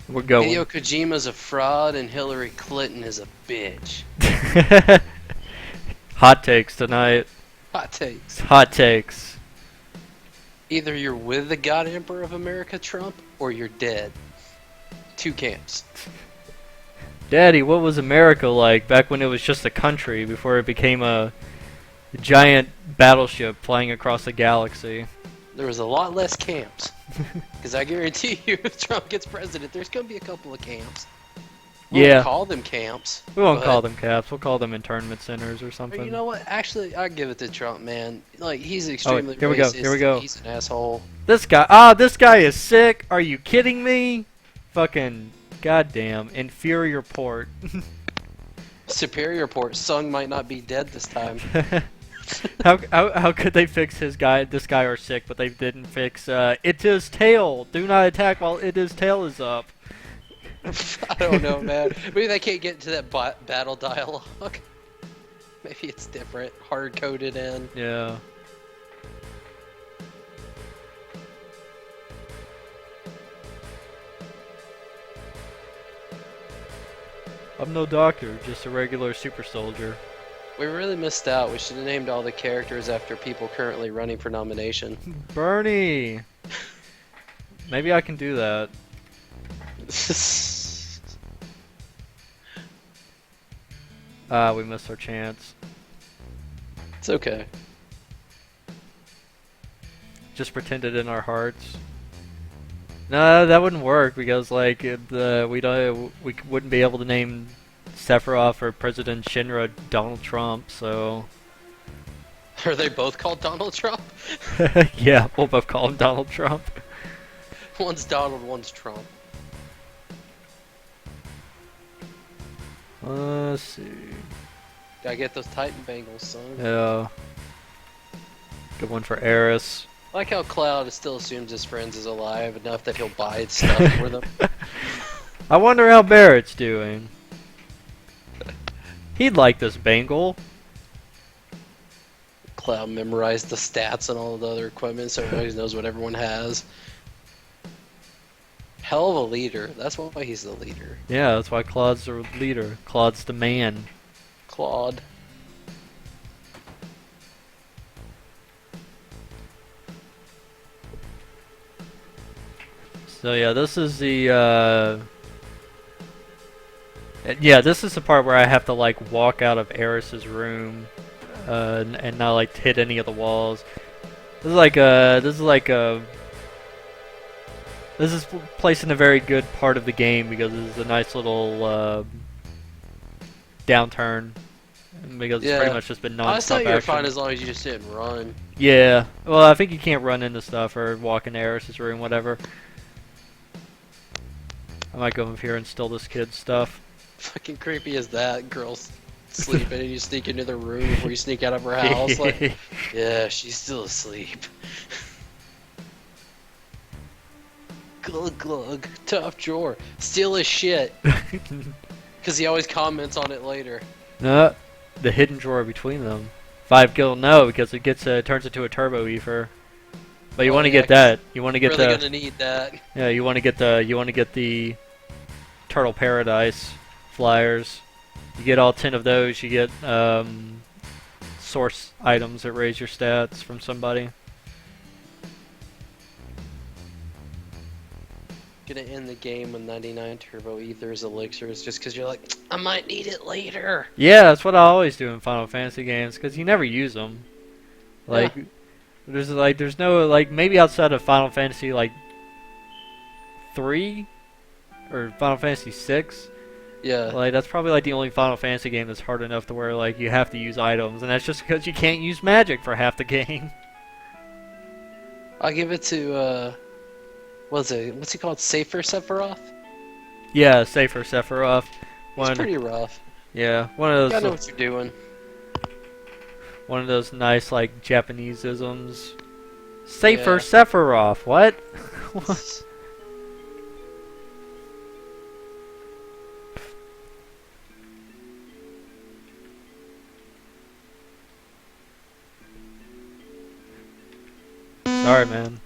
We're going. Hideo Kojima's a fraud and Hillary Clinton is a bitch. Hot takes tonight. Hot takes. Hot takes. Either you're with the God Emperor of America, Trump, or you're dead. Two camps. Daddy, what was America like back when it was just a country before it became a giant battleship flying across the galaxy? There was a lot less camps. Because I guarantee you, if Trump gets president, there's going to be a couple of camps. We Yeah. won't call them camps. We won't but- call them caps. We'll call them internment centers or But something. you know what? Actually, I give it to Trump, man. Like, he's Oh, extremely here we go. racist. Here we go. He's an asshole. This guy. This guy is sick. Are you kidding me? Fucking goddamn inferior port. Superior Port, Sung might not be dead this time. how could they fix this guy or sick, but they didn't fix it is tail. Do not attack while it is tail is up. I don't know, man. Maybe they can't get into that battle dialogue. Maybe it's different, hard coded in. Yeah. I'm no doctor, just a regular super soldier. We really missed out. We should have named all the characters after people currently running for nomination. Bernie! Maybe I can do that. We missed our chance. It's okay. Just pretend it in our hearts. No, that wouldn't work because like we wouldn't be able to name Sephiroth or President Shinra Donald Trump, so Are they both called Donald Trump? yeah, we'll both call him Donald Trump. One's Donald, one's Trump. Let's see. Gotta get those Titan bangles, son. Yeah. Good one for Eris. I like how Cloud still assumes his friends is alive enough that he'll buy stuff for them. I wonder how Barrett's doing. He'd like this bangle. Cloud memorized the stats and all the other equipment so he always knows what everyone has. Hell of a leader. That's why he's the leader. Yeah, that's why Claude's the leader. Claude's the man. Claude. So yeah, this is the yeah, this is the part where I have to like walk out of Eris's room and not like hit any of the walls. This is placed in a very good part of the game because this is a nice little downturn because it's pretty much just been I non-stop thought you were action. fine as long as you just didn't run. Yeah, well I think you can't run into stuff or walk into Eris's room, whatever. I might go over here and steal this kid's stuff. Fucking creepy as that. Girl's sleeping and you sneak into the room before you sneak out of her house. Like, yeah, she's still asleep. Glug glug. Tough drawer. Steal his shit. Because he always comments on it later. No, the hidden drawer between them. 5 gil, no, because it gets turns into a turbo ether. But you Oh, want to yeah, get that. You want to get Really the gonna need that. yeah. You want to get the Turtle Paradise flyers. You get all 10 of those. You get source items that raise your stats from somebody. Gonna end the game with 99 turbo ethers elixirs just because you're like, I might need it later. Yeah, that's what I always do in Final Fantasy games because you never use them. Like, there's no like maybe outside of Final Fantasy like 3 or Final Fantasy 6. Yeah. Like that's probably like the only Final Fantasy game that's hard enough to where like you have to use items, and that's just because you can't use magic for half the game. I'll give it to, what's he called? Safer Sephiroth? Yeah, safer Sephiroth. He's pretty rough. Yeah, one You of gotta know those what you're doing. one of those nice like Japanese-isms. Safer Yeah. Sephiroth. What? What? Sorry, man.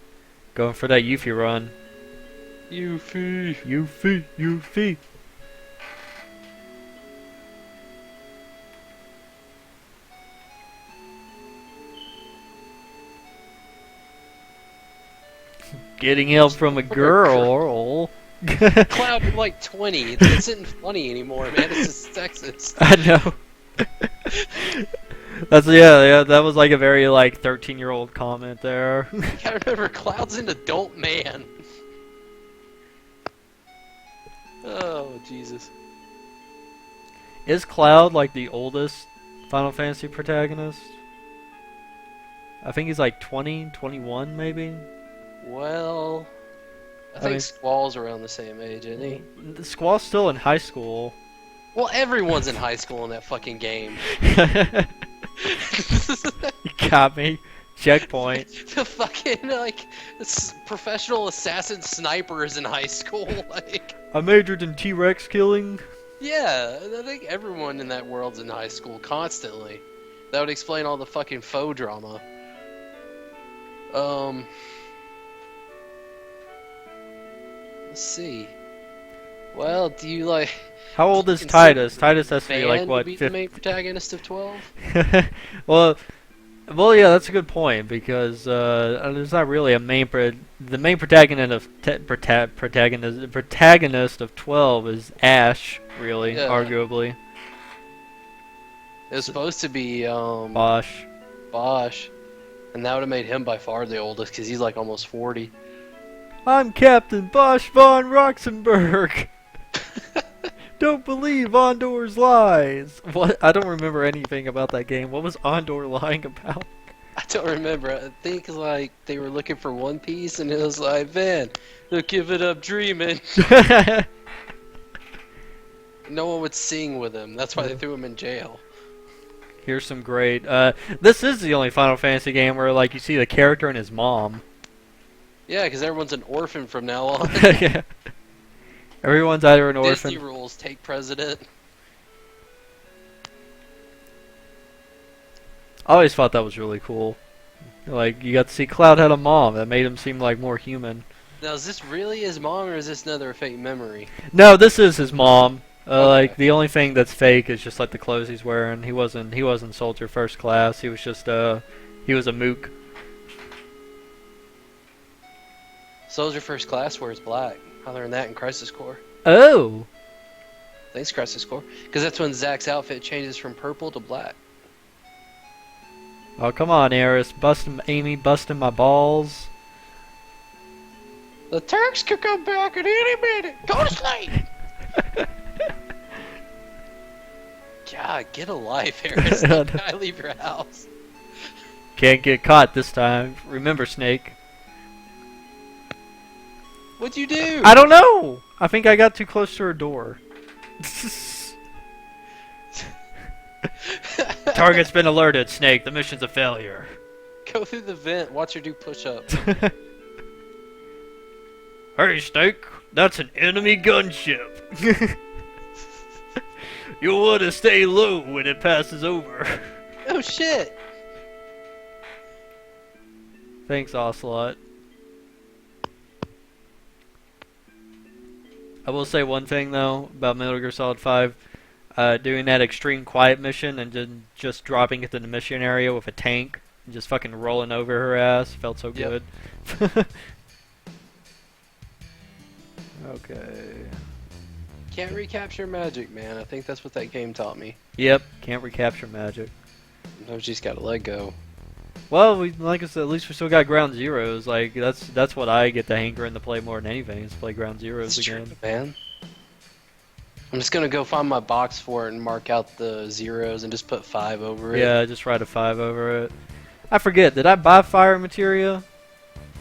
Going for that Yuffie run. Yuffie. Yuffie, Yuffie. Getting help from a girl. Cloud, you're like 20. It isn't funny anymore, man. It's just sexist. I know. That's yeah. That was like a very like 13-year-old comment there. You gotta remember, Cloud's an adult man. Oh, Jesus. Is Cloud like the oldest Final Fantasy protagonist? I think he's like 20, 21 maybe. Well, I I think mean- Squall's around the same age, isn't he? Squall's still in high school. Well, everyone's in high school in that fucking game. You got me. Checkpoint. The fucking, like, professional assassin sniper is in high school. Like, I majored in T-Rex killing. yeah, I think everyone in that world's in high school constantly. That would explain all the fucking faux drama. Let's see. Well, do you like... How old is consider Titus? Titus has to be like Van what? to be the main protagonist of 12? well, yeah, that's a good point because there's not really a main the main protagonist of protagonist of 12 is Ash, really, Yeah. arguably. It was supposed to be Bosch. Bosch, and that would have made him by far the oldest because he's like almost 40. I'm Captain Bosch von Roxenberg. Don't believe Ondor's lies. What? I don't remember anything about that game. What was Ondor lying about? I don't remember. I think like they were looking for One Piece, and it was like, Van, they'll give it up dreaming. No one would sing with him. That's why they threw him in jail. Here's some great. This is the only Final Fantasy game where like you see the character and his mom. Yeah, because everyone's an orphan from now on. Yeah. Everyone's either an orphan. Disney rules, take president. I always thought that was really cool. Like you got to see Cloud had a mom that made him seem like more human. Now, is this really his mom, or is this another fake memory? No, this is his mom. Okay. Like the only thing that's fake is just like the clothes he's wearing. He wasn't soldier first class. He was just he was a mook. Soldier First Class wears black. I learned that in Crisis Core. Oh. Thanks, Crisis Core. Because that's when Zack's outfit changes from purple to black. Oh come on, Eris, Amy busting my balls. The Turks could come back at any minute. Go to sleep. God, get a life, Harris. Don't I leave your house. Can't get caught this time. Remember, Snake. What'd you do? I don't know. I think I got too close to her door. Target's been alerted, Snake. The mission's a failure. Go through the vent. Watch her do push-ups. Hey, Snake. That's an enemy gunship. You'll want to stay low when it passes over. Oh shit! Thanks, Ocelot. I will say one thing though about Metal Gear Solid 5. Doing that extreme quiet mission and then just dropping into the mission area with a tank and just fucking rolling over her ass felt so Yep. good. Okay. Can't recapture magic, man. I think that's what that game taught me. Yep, can't recapture magic. I've just gotta let go. Well, like I said, at least we still got Ground Zeroes. Like that's what I get the hankering to play more than anything is play Ground Zeroes It's true, again. man. I'm just gonna go find my box for it and mark out the zeros and just put 5 over it. Yeah, just write a 5 over it. I forget, did I buy Fire Materia?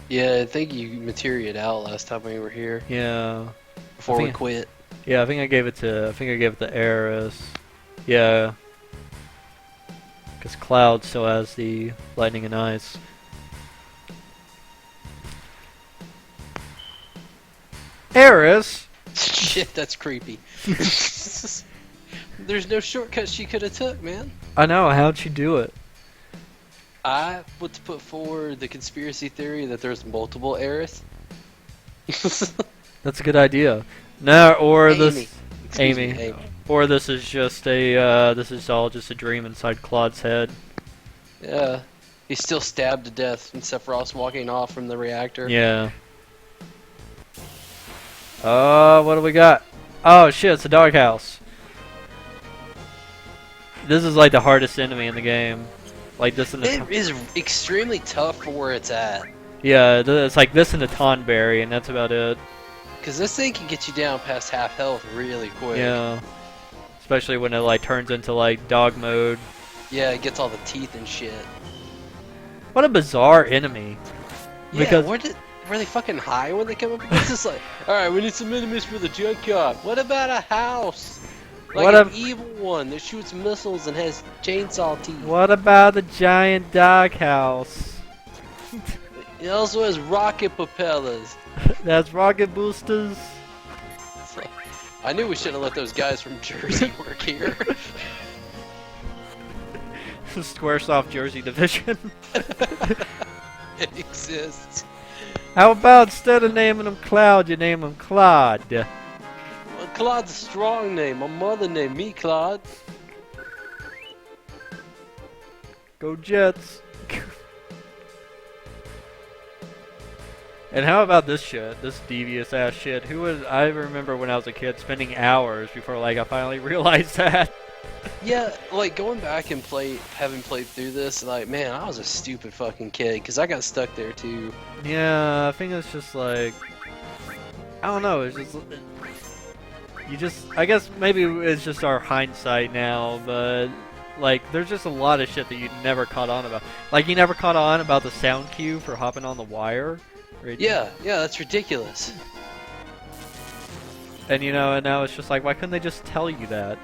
Yeah, I think you materiated out last time we were here Yeah. before we think- quit. Yeah, I think I gave it to Eris. Yeah. Because Cloud still has the Lightning and Ice. Eris? Shit, that's creepy. There's no shortcut she could have took, man. I know, how'd she do it? I would put forward the conspiracy theory that there's multiple Eris. That's a good idea. No, or Amy. this Excuse me, Amy. Amy. Or this is just this is all just a dream inside Claude's head. Yeah. He's still stabbed to death and Sephiroth's walking off from the reactor. Yeah. What do we got? Oh shit, it's a doghouse. This is like the hardest enemy in the game. Like this in the It is extremely tough for where it's at. yeah, it's like this in the Tonberry, and that's about it. Because this thing can get you down past half health really quick. Yeah. Especially when it like turns into like dog mode. Yeah, it gets all the teeth and shit. What a bizarre enemy. Yeah, Because were they fucking high when they come up? It's just like, alright, we need some enemies for the junkyard. What about a house? Like What an a- evil one that shoots missiles and has chainsaw teeth. what about the giant doghouse? It also has rocket propellers. That's rocket boosters. It's like, I knew we shouldn't have let those guys from Jersey work here. Squaresoft Jersey Division. It exists. How about instead of naming him Cloud, you name him Claude? Well, Claude's a strong name. My mother named me Claude. Go Jets. And how about this shit? This devious ass shit. Who was? I remember when I was a kid spending hours before like I finally realized that. Yeah, like going back and having played through this, like, man, I was a stupid fucking kid because I got stuck there too. Yeah, I think it's just like I don't know. It's just you just. I guess maybe it's just our hindsight now, but like there's just a lot of shit that you never caught on about. Like you never caught on about the sound cue for hopping on the wire. Right? Yeah, that's ridiculous. And you know, and now it's just like, why couldn't they just tell you that?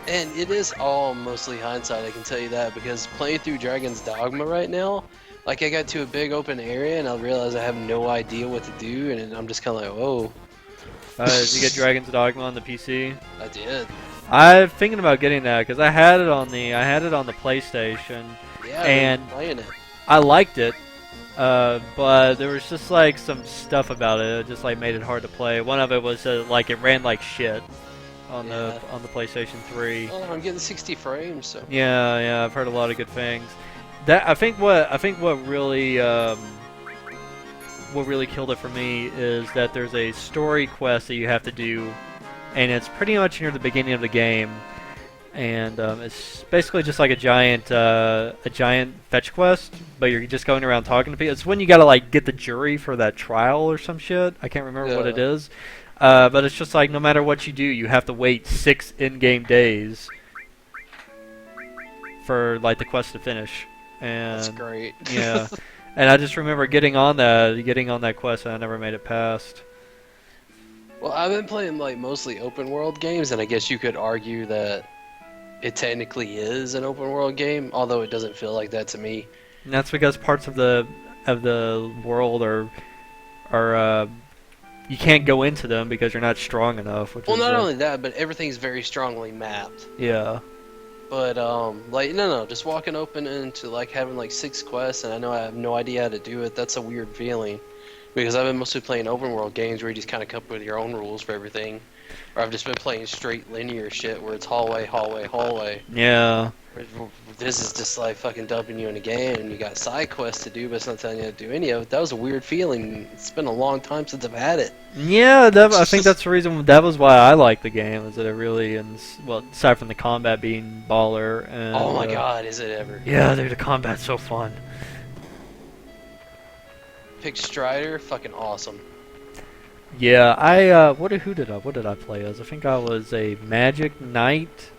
And it is all mostly hindsight, I can tell you that, because playing through Dragon's Dogma right now, like I got to a big open area and I realized I have no idea what to do, and I'm just kind of like, whoa. Did you get Dragon's Dogma on the PC? I did. I'm thinking about getting that because I had it on the PlayStation. Yeah, And- I'm playing it. I liked it, but there was just like some stuff about it that just like made it hard to play. One of it was like it ran like shit on Yeah. the PlayStation 3. Oh, I'm getting 60 frames, so. Yeah, I've heard a lot of good things. That I think what really killed it for me is that there's a story quest that you have to do, and it's pretty much near the beginning of the game, and it's basically just like a giant fetch quest, but you're just going around talking to people. It's when you gotta like get the jury for that trial or some shit. I can't remember what it Yeah. is, but it's just like no matter what you do, you have to wait 6 in-game days for like the quest to finish. And That's great. yeah, and I just remember getting on that quest, and I never made it past. Well, I've been playing like mostly open world games, and I guess you could argue that it technically is an open world game, although it doesn't feel like that to me. And that's because parts of the world are you can't go into them because you're not strong enough. Which Well, is, not only that, but everything's very strongly mapped. yeah, But like no, just walking open into like having like 6 quests, and I know I have no idea how to do it. That's a weird feeling, because I've been mostly playing open world games where you just kind of come up with your own rules for everything. Or I've just been playing straight linear shit where it's hallway, hallway, hallway. yeah. This is just like fucking dumping you in a game, and you got side quests to do, but it's not telling you how to do any of it. That was a weird feeling. It's been a long time since I've had it. Yeah, I think that's the reason. That was why I like the game. Is that it really, and well, aside from the combat being baller. And, Oh my god, is it ever? Yeah, dude, the combat's so fun. Pick Strider, fucking awesome. Yeah, what did I play as? I think I was a Magic Knight.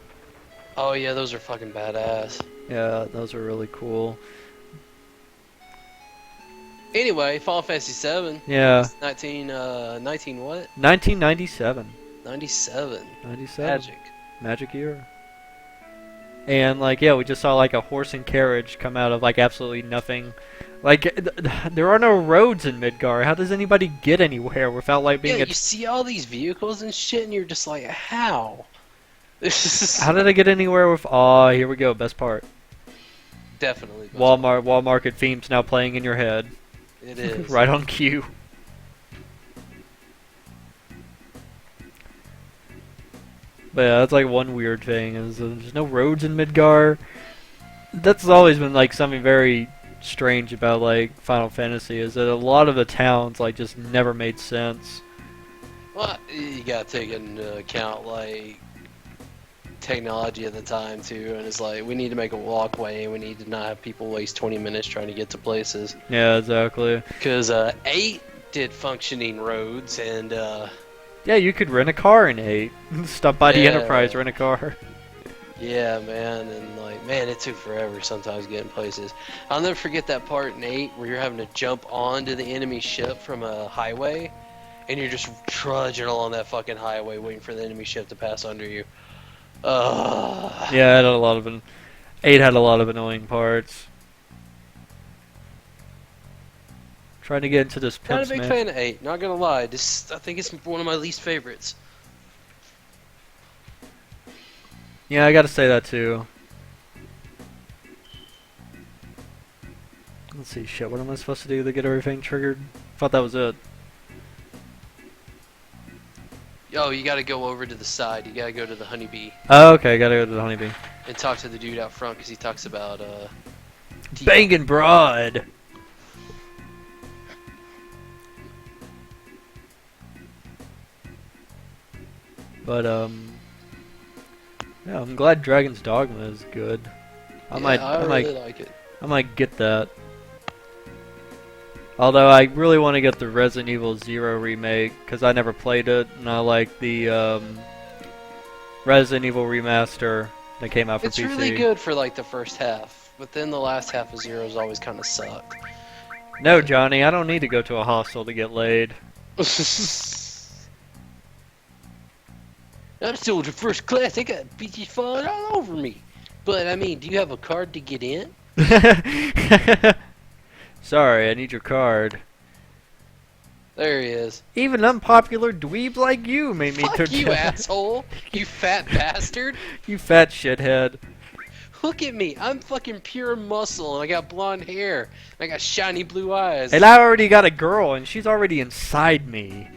Oh yeah, those are fucking badass. Yeah, those are really cool. Anyway, Final Fantasy 7. Yeah, 19 what? 1997. 97. 97. Magic. Magic year. And like, yeah, we just saw like a horse and carriage come out of like absolutely nothing. Like, there are no roads in Midgar. How does anybody get anywhere without like being Yeah, you see all these vehicles and shit, and you're just like, how? This is How did I get anywhere with? Oh, here we go. Best part. definitely goes- Walmart themes now playing in your head. It is. Right on cue. But yeah, that's like one weird thing is there's no roads in Midgar. That's always been like something very strange about like Final Fantasy is that a lot of the towns like just never made sense. Well, you gotta take into account like technology at the time too, and it's like we need to make a walkway, and we need to not have people waste 20 minutes trying to get to places. Yeah, exactly. Because 8 did functioning roads, and Yeah, you could rent a car in 8. Stop by the Yeah. Enterprise, rent a car. yeah, man, and like man, it took forever sometimes getting places. I'll never forget that part in 8 where you're having to jump onto the enemy ship from a highway, and you're just trudging along that fucking highway waiting for the enemy ship to pass under you. Ugh. Yeah, it had a lot of 8 had a lot of annoying parts. Trying to get into this Not Pimp a big Smash. fan of 8, not gonna lie. This I think it's one of my least favorites. Yeah, I gotta say that too. Let's see, shit, what am I supposed to do to get everything triggered? Thought that was it. Oh, you gotta go over to the side. You gotta go to the honeybee Oh, okay, gotta go to the honeybee. and talk to the dude out front because he talks about Bangin' broad! But, yeah, I'm glad Dragon's Dogma is good. I really like it. I might get that. Although I really want to get the Resident Evil 0 remake because I never played it, and I like the Resident Evil remaster that came out for It's PC. really good for like the first half, but then the last half of Zero's always kind of sucked. No, Johnny, I don't need to go to a hostel to get laid. I'm still in first class. They got bitches falling all over me. But I mean, do you have a card to get in? Sorry, I need your card. There he is. Even unpopular dweebs like you made me Fuck you, asshole! You fat bastard! You fat shithead. Look at me. I'm fucking pure muscle, and I got blonde hair. And I got shiny blue eyes. And I already got a girl, and she's already inside me.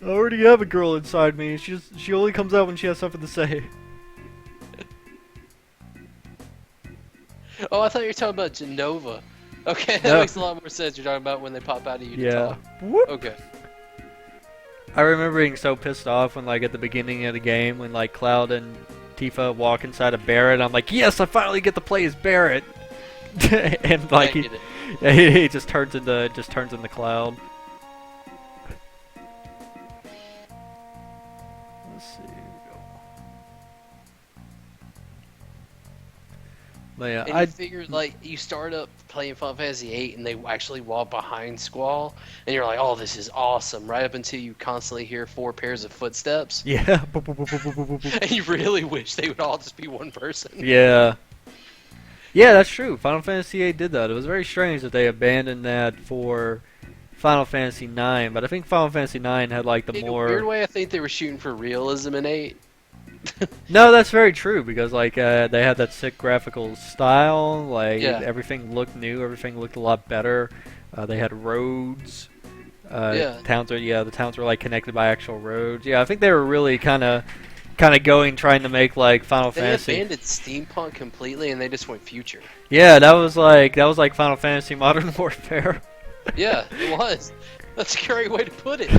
I already have a girl inside me. She only comes out when she has something to say. Oh, I thought you were talking about Genova. Okay, that No. makes a lot more sense. You're talking about when they pop out of you to Yeah. talk. Whoop. Okay. I remember being so pissed off when, like, at the beginning of the game, when, like, Cloud and Tifa walk inside of Barret, I'm like, yes, I finally get to play as Barret. And, like, I get it. he just turns into Cloud. Let's see. But yeah, And I you figure, like, you start up playing Final Fantasy VIII and they actually walk behind Squall, and you're like, oh, this is awesome, right up until you constantly hear 4 pairs of footsteps. yeah. And you really wish they would all just be one person. Yeah. Yeah, that's true. Final Fantasy VIII did that. It was very strange that they abandoned that for Final Fantasy IX, but I think Final Fantasy IX had like the In more. a weird way, I think they were shooting for realism in 8. No, that's very true because like they had that sick graphical style. Like Yeah. everything looked new. Everything looked a lot better. They had roads. Yeah. The towns were like connected by actual roads. Yeah, I think they were really kind of trying to make like Final They Fantasy. abandoned steampunk completely, and they just went future. Yeah, that was like Final Fantasy Modern Warfare. Yeah, it was. That's a great way to put it.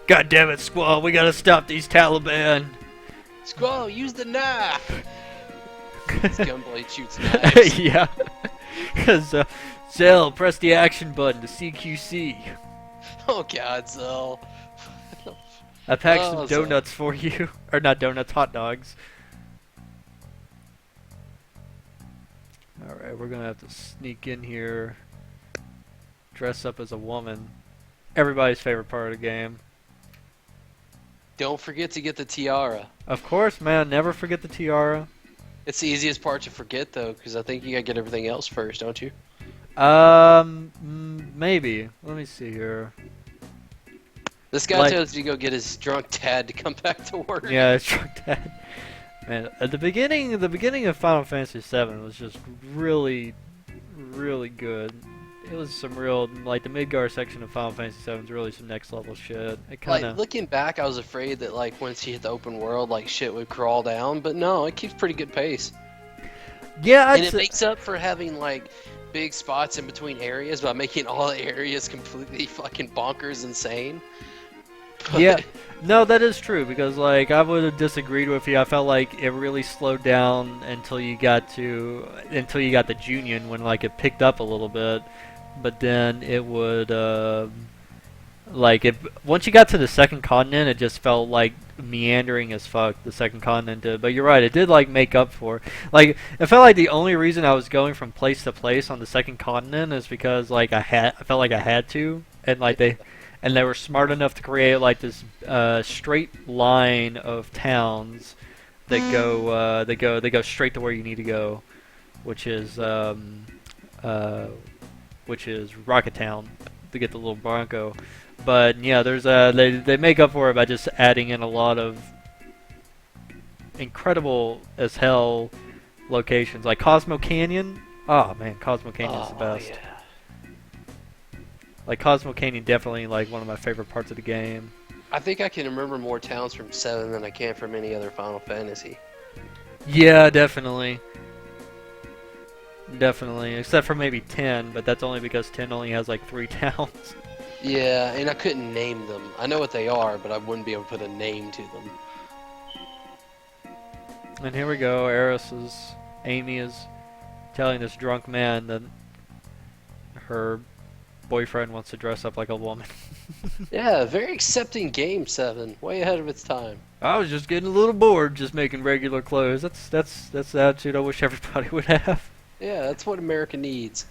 God damn it, Squall! We gotta stop these Taliban. Squall, use the knife! His gunblade shoots knives. Yeah. Zell, press the action button to CQC. Oh god, Zell. I packed Oh, some donuts for you. Or not donuts, hot dogs. Alright, we're gonna have to sneak in here. Dress up as a woman. Everybody's favorite part of the game. Don't forget to get the tiara. Of course, man, never forget the tiara. It's the easiest part to forget, though, because I think you gotta get everything else first, don't you? Maybe. Let me see here. This guy Like- tells you to go get his drunk dad to come back to work. Yeah, it's drunk dad. Man, at the beginning of Final Fantasy VII was just really, really good. it was some real, like, the Midgar section of Final Fantasy VII is really some next level shit. It kind Like of, looking back, I was afraid that like once you hit the open world, like shit would crawl down, but no, it keeps pretty good pace. yeah, And I'd it say, makes up for having like big spots in between areas by making all the areas completely fucking bonkers insane. yeah, But no, that is true because like I would have disagreed with you. I felt like it really slowed down until you got the Junion when like it picked up a little bit, but then it would like it once you got to the second continent, it just felt like meandering as fuck. The second continent did, but you're right, it did like make up for. Like it felt like the only reason I was going from place to place on the second continent is because like I felt like I had to, and like they were smart enough to create like this straight line of towns that go straight to where you need to go, which is uh, which is Rocket Town to get the little Bronco. But yeah, there's they make up for it by just adding in a lot of incredible as hell locations like Cosmo Canyon. Oh man, Cosmo Canyon's the oh best. yeah. Like Cosmo Canyon, definitely like one of my favorite parts of the game. I think I can remember more towns from 7 than I can from any other Final Fantasy. Yeah, definitely. Definitely. Except for maybe 10, but that's only because 10 only has like 3 towns. Yeah, and I couldn't name them. I know what they are, but I wouldn't be able to put a name to them. And here we go, Amy is telling this drunk man that her boyfriend wants to dress up like a woman. Yeah, very accepting game 7. Way ahead of its time. I was just getting a little bored just making regular clothes. That's the attitude I wish everybody would have. Yeah, that's what America needs.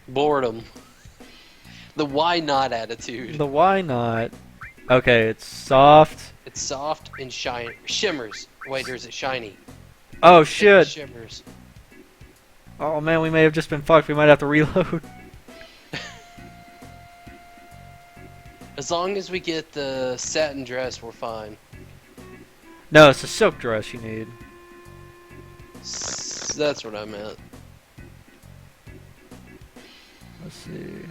Boredom. The why not attitude. The why not? Okay, it's soft. It's soft and shine shimmers. Wait, or is it shiny? Oh It shit. shimmers. Oh man, we may have just been fucked. We might have to reload. As long as we get the satin dress, we're fine. No, it's a silk dress you need. That's what I meant. Let's see.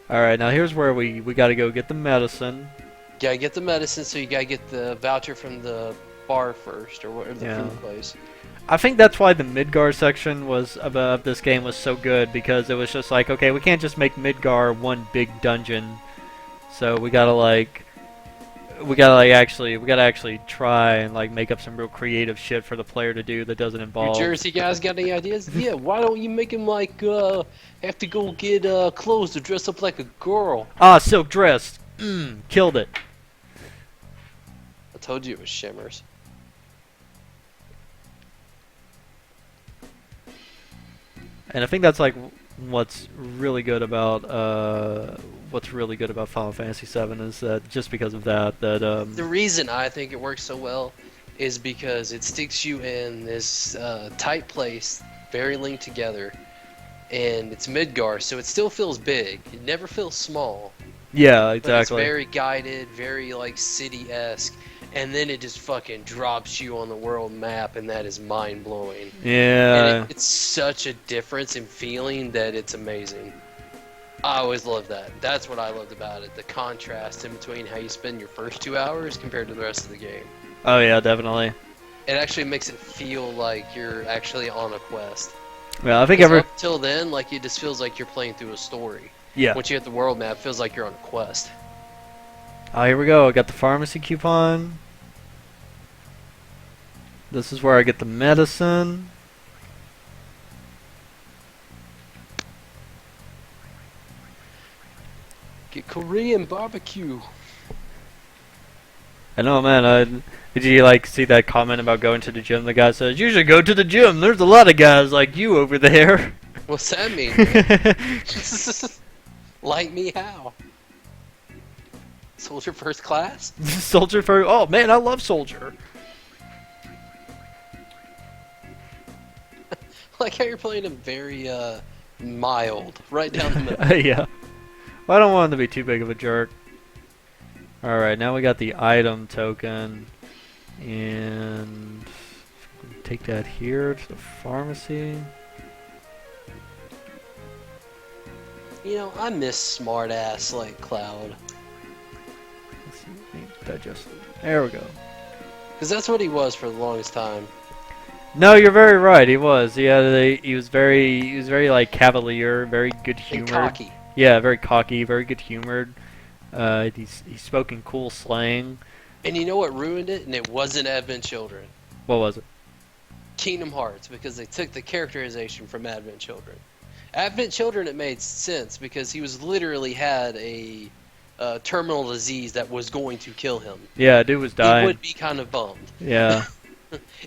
Alright, now here's where we gotta go get the medicine. Gotta get the medicine, so you gotta get the voucher from the bar first, or whatever the Yeah. food place. I think that's why the Midgar section of this game was so good, because it was just like, okay, we can't just make Midgar one big dungeon. So we gotta actually try and like make up some real creative shit for the player to do that doesn't New involve. Jersey guys got any ideas? Yeah, why don't you make him like have to go get clothes to dress up like a girl? Ah, silk dress. Killed it. I told you it was shimmers. And I think that's like what's really good about Final Fantasy VII is that just because of that The reason I think it works so well is because it sticks you in this tight place, very linked together, and it's Midgar, so it still feels big. It never feels small. yeah, But it's exactly. very guided, very like city-esque, and then it just fucking drops you on the world map, and that is mind-blowing. Yeah. And it's such a difference in feeling that it's amazing. I always loved that. That's what I loved about it. The contrast in between how you spend your first 2 hours compared to the rest of the game. Oh yeah, definitely. It actually makes it feel like you're actually on a quest. Yeah, I think 'Cause up till then, like it just feels like you're playing through a story. yeah. Once you hit the world map, it feels like you're on a quest. Oh, here we go. I got the pharmacy coupon. This is where I get the medicine. Get Korean barbecue. I know, man. Did you like see that comment about going to the gym? The guy says, "You should go to the gym. There's a lot of guys like you over there." What's that mean? Man? Like me how? Soldier first class? Soldier for oh man, I love Soldier. Like how you're playing him very mild, right down the middle. Yeah. Well, I don't want him to be too big of a jerk. Alright, now we got the item token. And take that here to the pharmacy. You know, I miss smart ass like Cloud. Let's see, digest. There we go. Because that's what he was for the longest time. No, you're very right. He was. He was very like cavalier, very good And humored. cocky. Yeah, very cocky, very good humored. He spoke in cool slang. And you know what ruined it? And it wasn't Advent Children. What was it? Kingdom Hearts, because they took the characterization from Advent Children. Advent Children, it made sense because he was literally had a terminal disease that was going to kill him. Yeah, dude was He dying. would be kind of bummed. Yeah.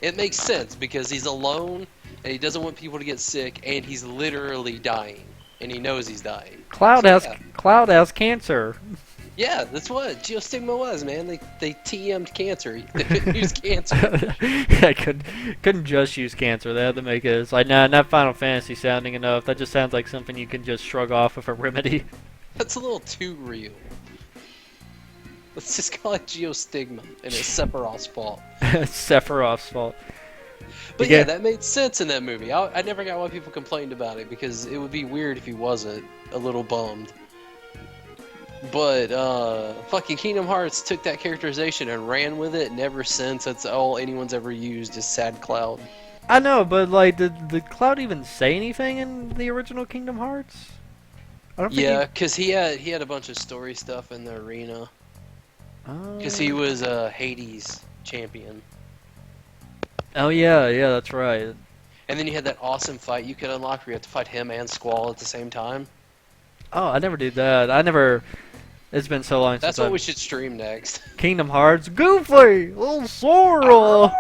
It makes sense because he's alone and he doesn't want people to get sick and he's literally dying and he knows he's dying. Cloud So, has yeah. Cloud has cancer. Yeah, that's what Geostigma was, man. They TM'd cancer. They couldn't use cancer. I couldn't just use cancer. They had to make it. It's like, nah, not Final Fantasy sounding enough. That just sounds like something you can just shrug off with a remedy. That's a little too real. Let's just call it Geostigma and it's Sephiroth's fault. Sephiroth's fault. But You yeah, get- that made sense in that movie. I never got why people complained about it because it would be weird if he wasn't a little bummed. But fucking Kingdom Hearts took that characterization and ran with it, and ever since that's all anyone's ever used is Sad Cloud. I know, but like, did Cloud even say anything in the original Kingdom Hearts? I don't think Yeah, because he had a bunch of story stuff in the arena. Because he was a Hades champion. Oh yeah, that's right. And then you had that awesome fight you could unlock where you have to fight him and Squall at the same time. Oh, I never did that. I never. It's been so long That's since what I've we should stream next. Kingdom Hearts. Goofy, little Sora.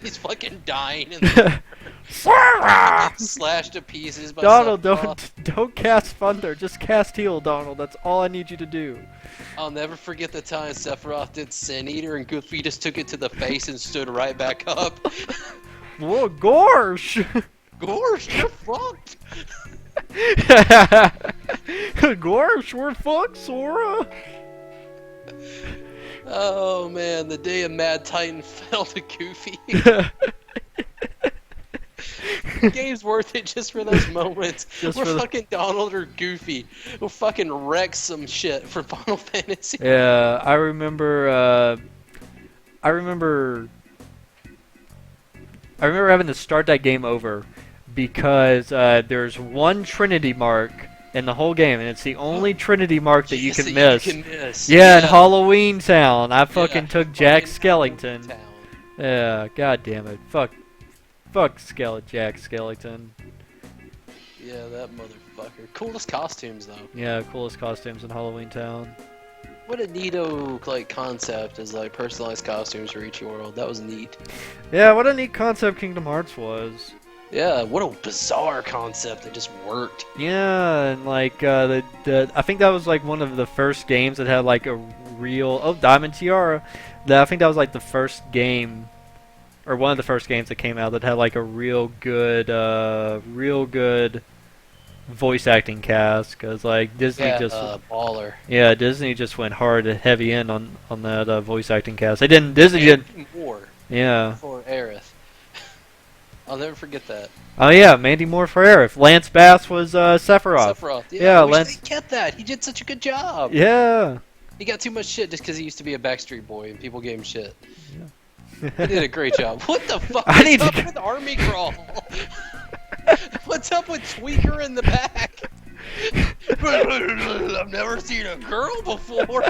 He's fucking dying and Sora. slashed to pieces by Donald, Sephiroth. don't cast thunder. Just cast heal, Donald. That's all I need you to do. I'll never forget the time Sephiroth did Sin Eater and Goofy just took it to the face and stood right back up. Whoa, gosh. Gorsh, you're fucked! Gosh, we're fucked, Sora. Oh man, the day a Mad Titan fell to Goofy. The game's worth it just for those moments Just where for the- fucking Donald or Goofy will fucking wreck some shit for Final Fantasy. Yeah, I remember having to start that game over because there's one Trinity mark in the whole game, and it's the only Trinity mark that you Yes, can that miss. You can miss. Yeah, in Halloween Town. I fucking took fucking Jack Skellington. Town. Yeah, god damn it. Fuck Jack Skellington. Yeah, that motherfucker. Coolest costumes though. Yeah, coolest costumes in Halloween Town. What a neato like concept is like personalized costumes for each world. That was neat. Yeah, what a neat concept Kingdom Hearts was. Yeah, what a bizarre concept that just worked. Yeah, and like I think that was like one of the first games that had like a real Diamond Tiara. I think that was like the first game, or one of the first games that came out that had like a real good voice acting cast. Cause like Disney Baller. Disney just went hard and heavy in on that voice acting cast. They didn't Disney did More yeah. for Aerith. I'll never forget that. Oh yeah, Mandy Moore for Aerith. Lance Bass was Sephiroth. Sephiroth. Yeah, I wish Lance- they kept that. He did such a good job. Yeah. He got too much shit just because he used to be a Backstreet Boy and people gave him shit. He did a great job. What the fuck I is need to up go- with Army Crawl? What's up with Tweaker in the back? I've never seen a girl before.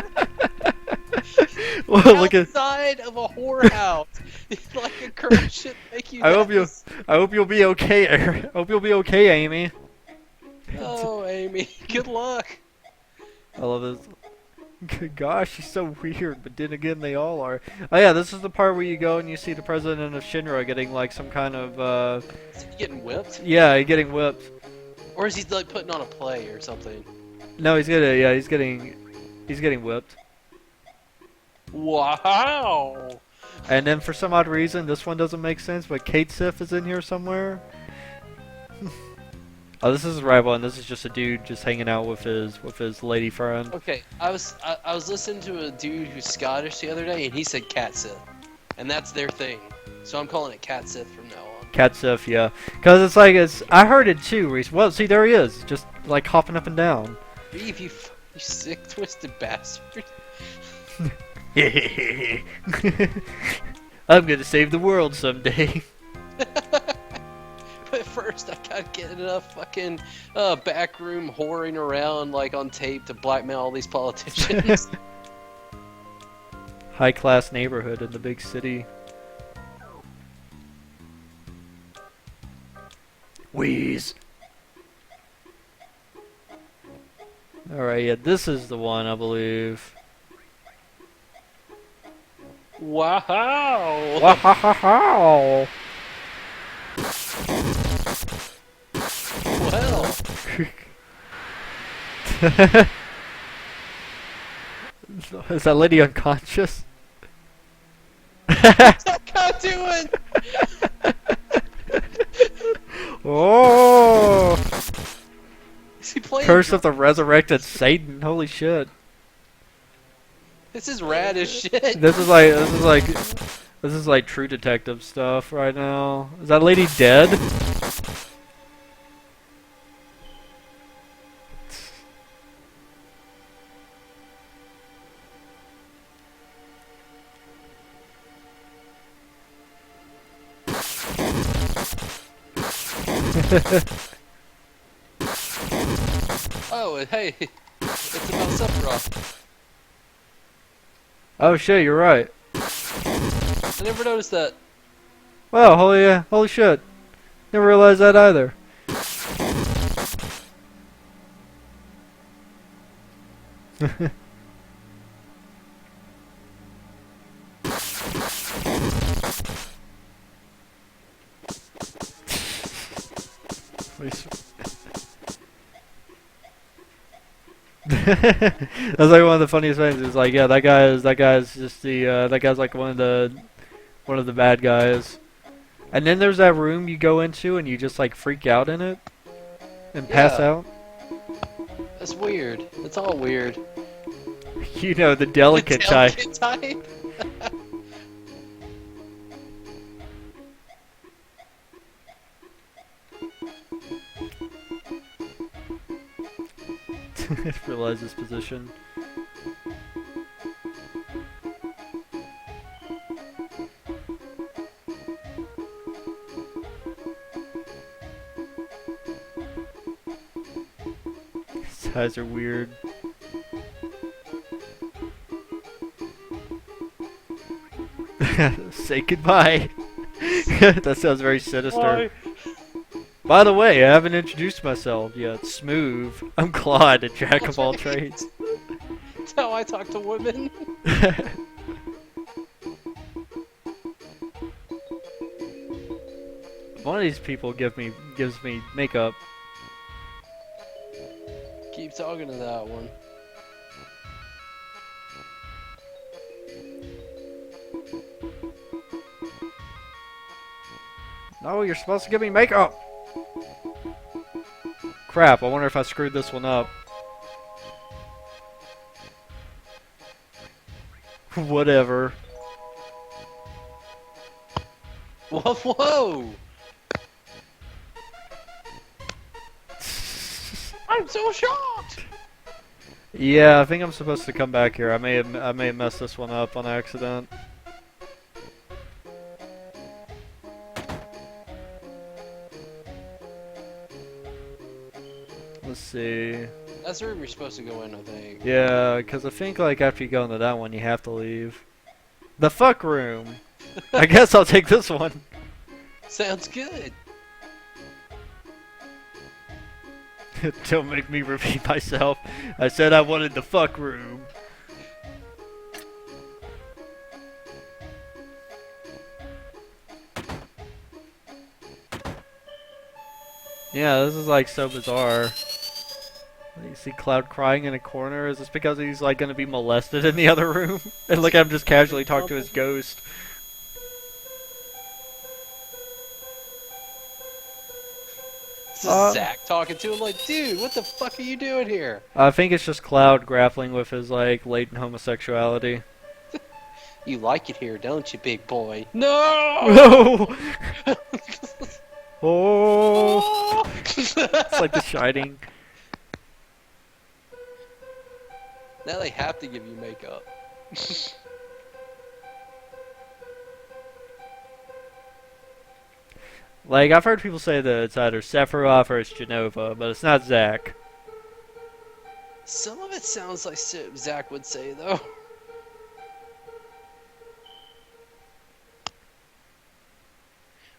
Well, look at. Outside of a whorehouse. Like a curve should make you. I hope you. nuts. I hope you'll be okay. I hope you'll be okay, Amy. Oh, Amy. Good luck. I love this. Gosh, she's so weird, but then again, they all are. Oh yeah, this is the part where you go and you see the president of Shinra getting like some kind of. Is he getting whipped? Yeah, getting whipped. Or is he like putting on a play or something? No, he's getting whipped. Wow. And then for some odd reason, this one doesn't make sense, but Kate Sif is in here somewhere. Oh, this is the right one. This is just a dude just hanging out with his lady friend. Okay, I was listening to a dude who's Scottish the other day, and he said cat Sith, and that's their thing. So I'm calling it cat Sith from now on. Katsif, yeah. Because it's like, I heard it too, Reese. Well, see, there he is. Just, like, hopping up and down. Beef, you sick, twisted bastard. I'm gonna save the world someday. But first, I gotta get in a fucking back room whoring around, like, on tape to blackmail all these politicians. High-class neighborhood in the big city. Wheeze. Alright, yeah, this is the one, I believe. Wow! Wow! Well, Is that lady unconscious? what's that guy doing? Oh! Is he playing? Curse of the resurrected Satan! Holy shit! This is rad as shit. This is like True Detective stuff right now. Is that lady dead? Oh, hey, it's about Sephiroth. Oh shit, you're right. I never noticed that. Wow, holy shit. Never realized that either. That's like one of the funniest things. It's like, yeah, that guy's just that guy's like one of the bad guys. And then there's that room you go into and you just like freak out in it and pass Yeah. out. That's weird. It's all weird. You know, the delicate type. Delicate type? Realize his position. His eyes are weird. Say goodbye. That sounds very sinister. By the way, I haven't introduced myself yet. Smooth. I'm Claude, a jack of all trades. That's how I talk to women. One of these people gives me makeup. Keep talking to that one. No, you're supposed to give me makeup. Crap, I wonder if I screwed this one up. Whatever. Whoa, whoa! I'm so shocked! Yeah, I think I'm supposed to come back here. I may have messed this one up on accident. Let's see. That's the room you're supposed to go in, I think. Yeah, because I think like after you go into that one, you have to leave. The fuck room. I guess I'll take this one. Sounds good. Don't make me repeat myself. I said I wanted the fuck room. Yeah, this is like so bizarre. You see Cloud crying in a corner. Is this because he's like gonna be molested in the other room? And look at him just casually talk to his ghost. This is Zach talking to him like, dude, what the fuck are you doing here? I think it's just Cloud grappling with his like latent homosexuality. You like it here, don't you, big boy? No! No! Oh, it's It's like The Shining. Now they have to give you makeup. Like, I've heard people say that it's either Sephiroth or it's Genova, but it's not Zack. Some of it sounds like Zach would say, though.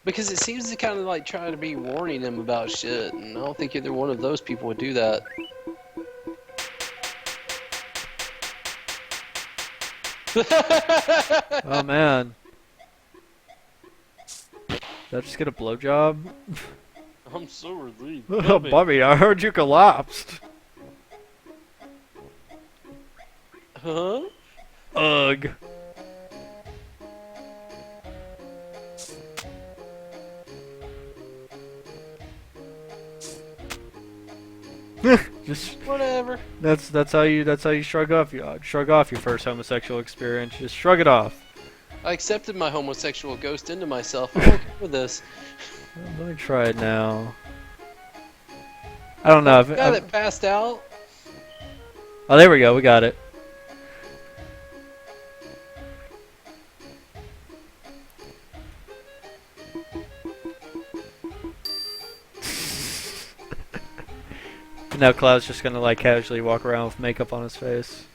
Because it seems to kind of like try to be warning him about shit, and I don't think either one of those people would do that. Oh man. Did I just get a blowjob? I'm so relieved. Bobby, I heard you collapsed. Huh? Ugh. Just Whatever. that's how you shrug off your first homosexual experience. Just shrug it off. I accepted my homosexual ghost into myself. I'm okay with this. Let me try it now. I don't know. The guy that passed out. Oh, there we go. We got it. Now Cloud's just gonna like casually walk around with makeup on his face.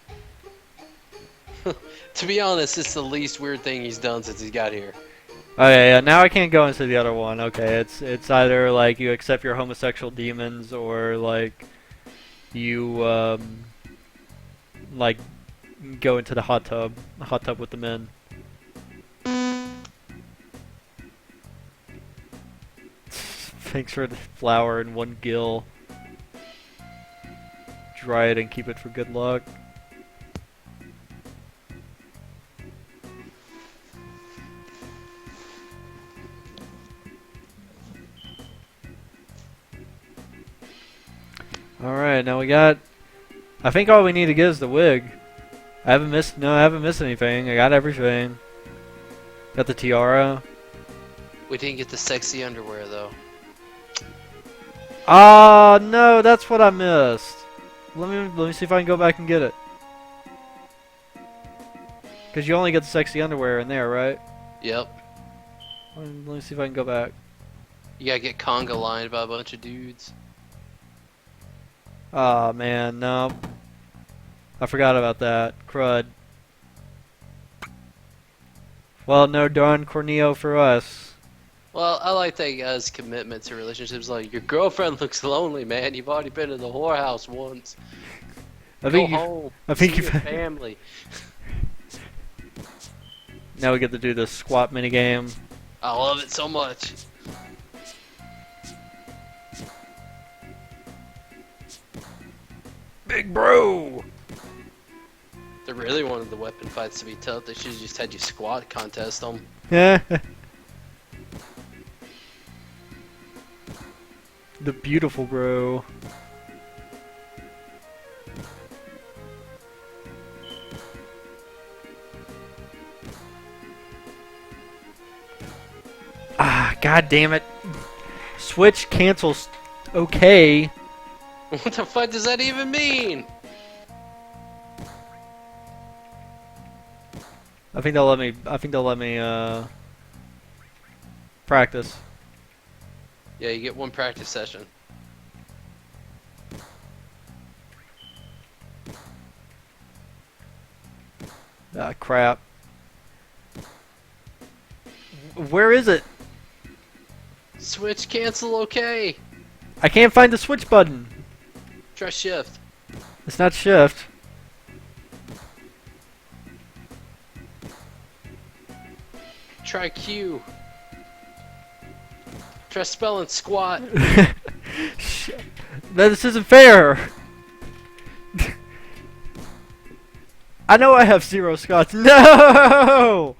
To be honest, it's the least weird thing he's done since he got here. Okay, yeah, now I can't go into the other one. Okay, it's either like you accept your homosexual demons or like you like go into the hot tub with the men. Thanks for the flower in one gill. Dry it and keep it for good luck. Alright, now we got... I think all we need to get is the wig. I haven't missed anything. I got everything. Got the tiara. We didn't get the sexy underwear though. Ah, no, that's what I missed. Let me see if I can go back and get it. Cause you only get the sexy underwear in there, right? Yep. Let me see if I can go back. You gotta get conga lined by a bunch of dudes. Ah, man, no. I forgot about that. Crud. Well, no darn Corneo for us. Well, I like that guy's commitment to relationships. Like, your girlfriend looks lonely, man. You've already been to the whorehouse once. Go home. I think see you've your family. Now we get to do the squat minigame. I love it so much. Big bro! They really wanted the weapon fights to be tough. They should have just had you squat contest them. The beautiful bro. Ah, god damn it. Switch cancels. Okay. What the fuck does that even mean? I think they'll let me practice. Yeah, you get one practice session. Ah, crap. Where is it? Switch cancel okay. I can't find the switch button. Try shift. It's not shift. Try Q. Try spelling squat. This isn't fair. I know I have 0 Scots. No!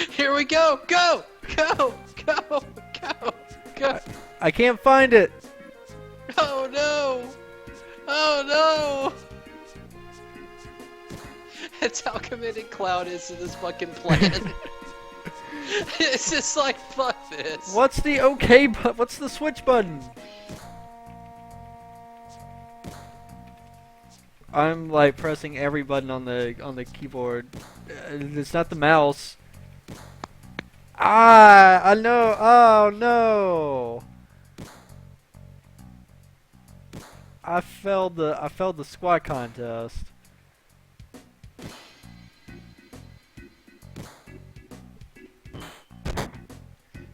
Here we go. Go. Go. Go. Go. Go. I can't find it. Oh no. Oh no. That's how committed Cloud is to this fucking plan. It's just like, fuck this. What's the OK button? What's the switch button? I'm like pressing every button on the keyboard. It's not the mouse. Ah, I know. Oh no. I failed the squat contest.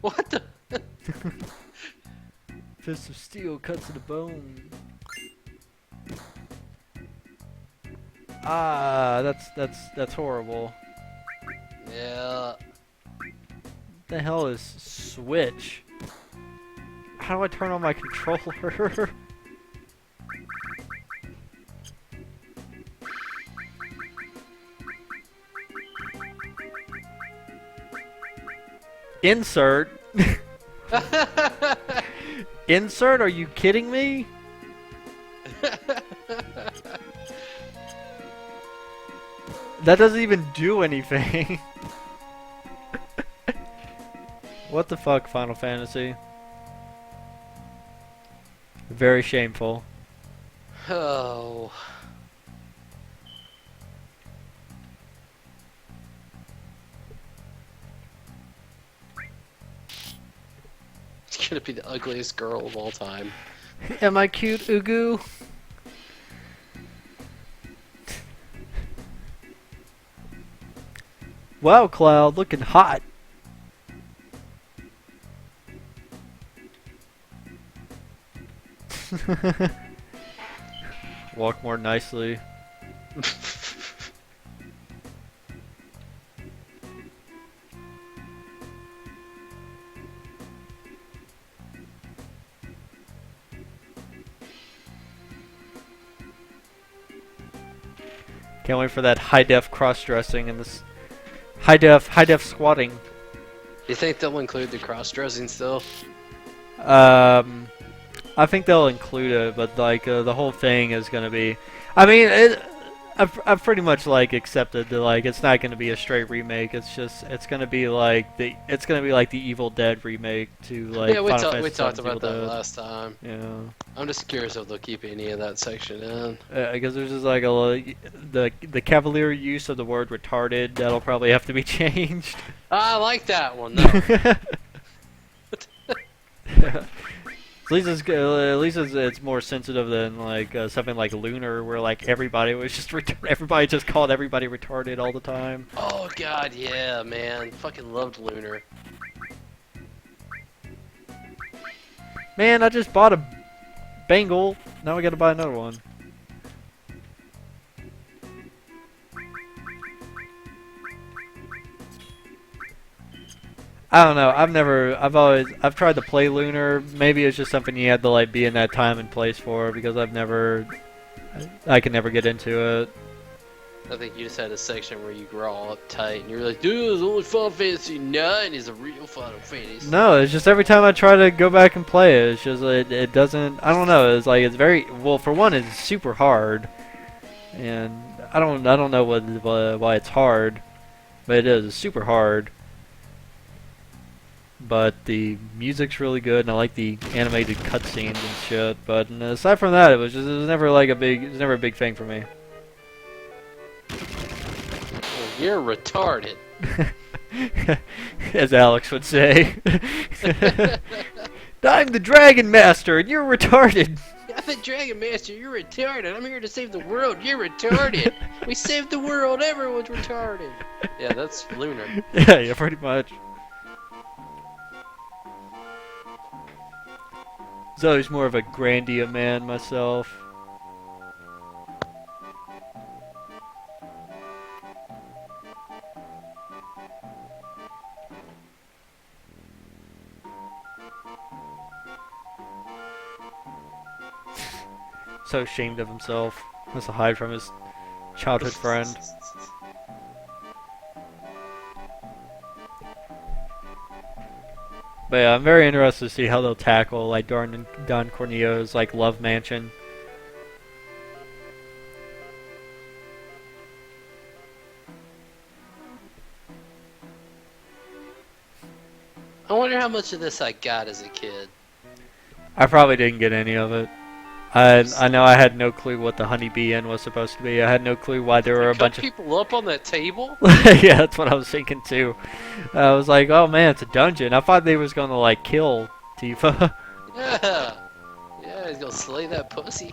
What the? Fist of steel cuts to the bone. Ah, that's horrible. Yeah. The hell is switch? How do I turn on my controller? Insert. Insert? Are you kidding me? That doesn't even do anything. What the fuck, Final Fantasy? Very shameful. Oh. It's gonna be the ugliest girl of all time. Am I cute, Ugu? Wow, Cloud, looking hot. Walk more nicely. Can't wait for that high def cross dressing and this high def squatting. You think they'll include the cross-dressing still? I think they'll include it, but like the whole thing is gonna be. I mean, I've pretty much like accepted that like it's not gonna be a straight remake. It's gonna be like the Evil Dead remake to like Yeah, Final we Fantasy talked VII's about Evil that Dead. last time. Yeah. I'm just curious if they'll keep any of that section in. I guess there's just like the cavalier use of the word retarded that'll probably have to be changed. I like that one though. At least it's more sensitive than like something like Lunar, where like everybody was just everybody just called everybody retarded all the time. Oh god, yeah, man. Fucking loved Lunar. Man, I just bought a bangle. Now I gotta buy another one. I don't know. I've tried to play Lunar. Maybe it's just something you had to like be in that time and place for, because I can never get into it. I think you just had a section where you grow all uptight and you're like, dude, it's only Final Fantasy 9 is a real Final Fantasy. No, it's just every time I try to go back and play it, it's just it doesn't. I don't know. It's like it's very well. For one, it's super hard, and I don't know why it's hard, but it is. It's super hard. But the music's really good, and I like the animated cutscenes and shit. But aside from that, it was never like it was never a big thing for me. Well, you're retarded. As Alex would say. I'm the Dragon Master, and you're retarded. I'm the Dragon Master, you're retarded. I'm here to save the world, you're retarded. We saved the world, everyone's retarded. Yeah, that's Lunar. Yeah, pretty much. I was always more of a Grandia man myself. So ashamed of himself. Wants to hide from his childhood friend. But yeah, I'm very interested to see how they'll tackle like Don Corneo's like love mansion. I wonder how much of this I got as a kid. I probably didn't get any of it. I know I had no clue what the Honeybee Inn was supposed to be. I had no clue why there were a Cut bunch of... people up on that table? Yeah, that's what I was thinking too. I was like, oh man, it's a dungeon. I thought they was gonna like kill Tifa. Yeah. Yeah, he's gonna slay that pussy.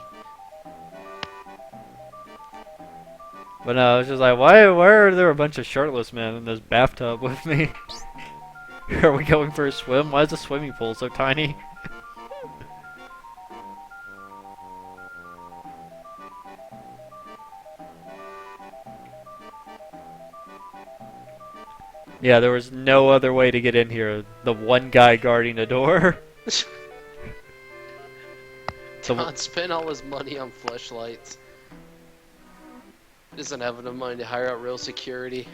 But no, I was just like, why are there a bunch of shirtless men in this bathtub with me? Are we going for a swim? Why is the swimming pool so tiny? Yeah, there was no other way to get in here. The one guy guarding the door. Todd spent all his money on fleshlights. Doesn't have enough money to hire out real security.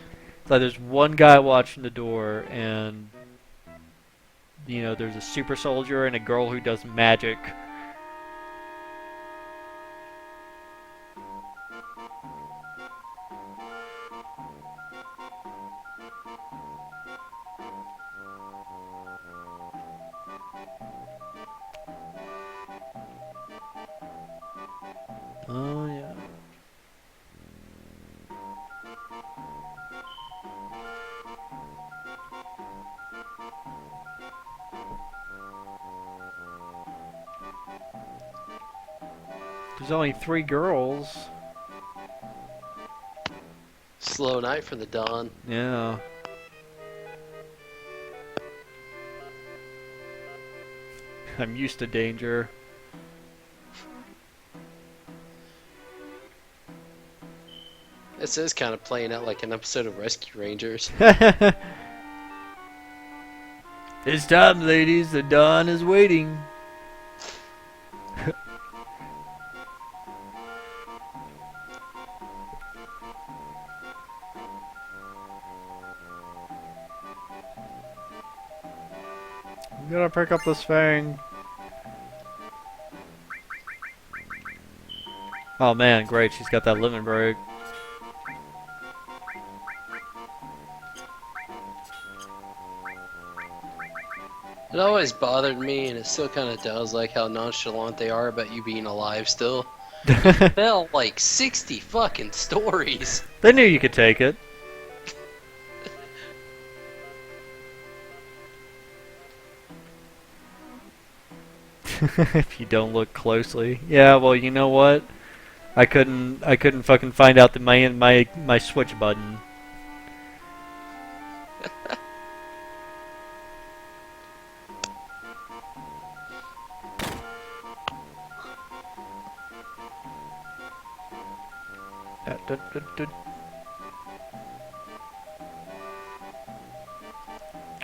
So there's one guy watching the door, and you know, there's a super soldier and a girl who does magic. Oh yeah. There's only 3 girls. Slow night for the dawn. Yeah. I'm used to danger. This is kind of playing out like an episode of Rescue Rangers. It's time, ladies. The dawn is waiting. We gotta pick up this thing. Oh man, great. She's got that lemon break. It always bothered me, and it still kind of does, like how nonchalant they are about you being alive still. Tell like 60 fucking stories. They knew you could take it. If you don't look closely. Yeah, well, you know what? I couldn't fucking find out my switch button.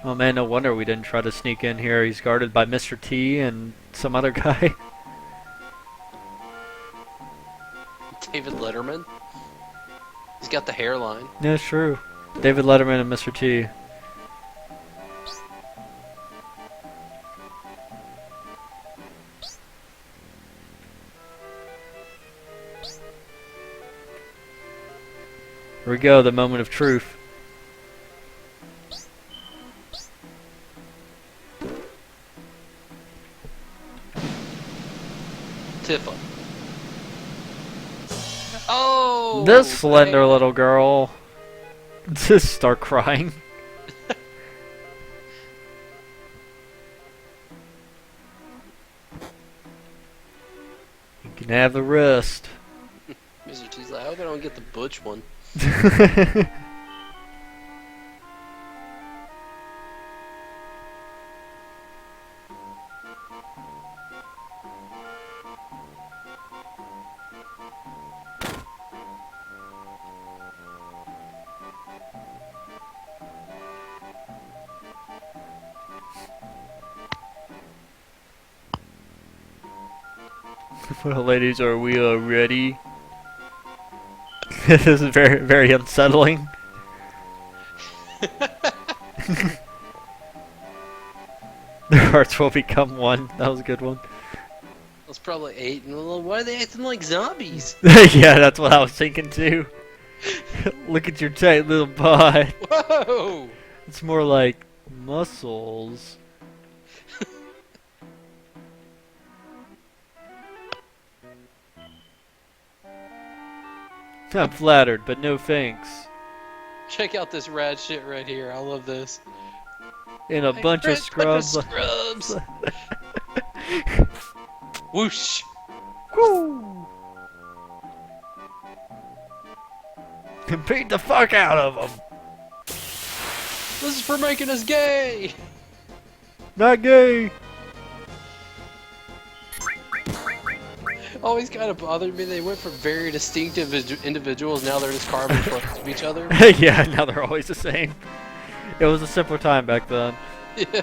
Oh man, no wonder we didn't try to sneak in here. He's guarded by Mr. T and some other guy. David Letterman. He's got the hairline. Yeah, it's true. David Letterman and Mr. T. Here we go, the moment of truth. Tifa. Oh! This slender man. little girl. Just start crying. You can have the wrist. Mr. T's like, I hope I don't get the butch one. Well, ladies, are we ready? This is very, very unsettling. Their hearts will become one. That was a good one. That's probably 8. And why are they acting like zombies? Yeah, that's what I was thinking too. Look at your tight little butt. Whoa! It's more like Muscles. I'm flattered, but no thanks. Check out this rad shit right here. I love this. In a bunch of scrubs. Scrubs. Whoosh. Woo! And beat the fuck out of them. This is for making us gay. Not gay. Always kind of bothered me. They went from very distinctive individuals. Now they're just carbon copies of each other. Yeah, now they're always the same. It was a simpler time back then. Yeah.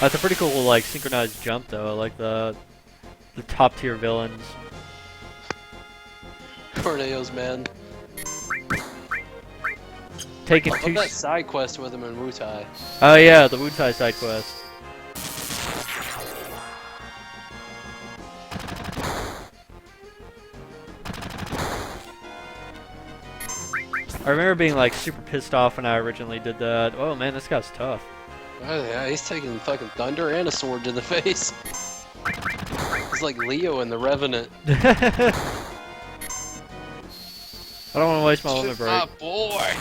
That's a pretty cool, like, synchronized jump, though. I like the top tier villains. Corneo's man. Taking I two. love that side quest with him in Wutai. Oh yeah, the Wutai side quest. I remember being like super pissed off when I originally did that. Oh man, this guy's tough. Oh yeah, he's taking fucking thunder and a sword to the face. He's like Leo in The Revenant. I don't want to waste my limit break. Ah, boy!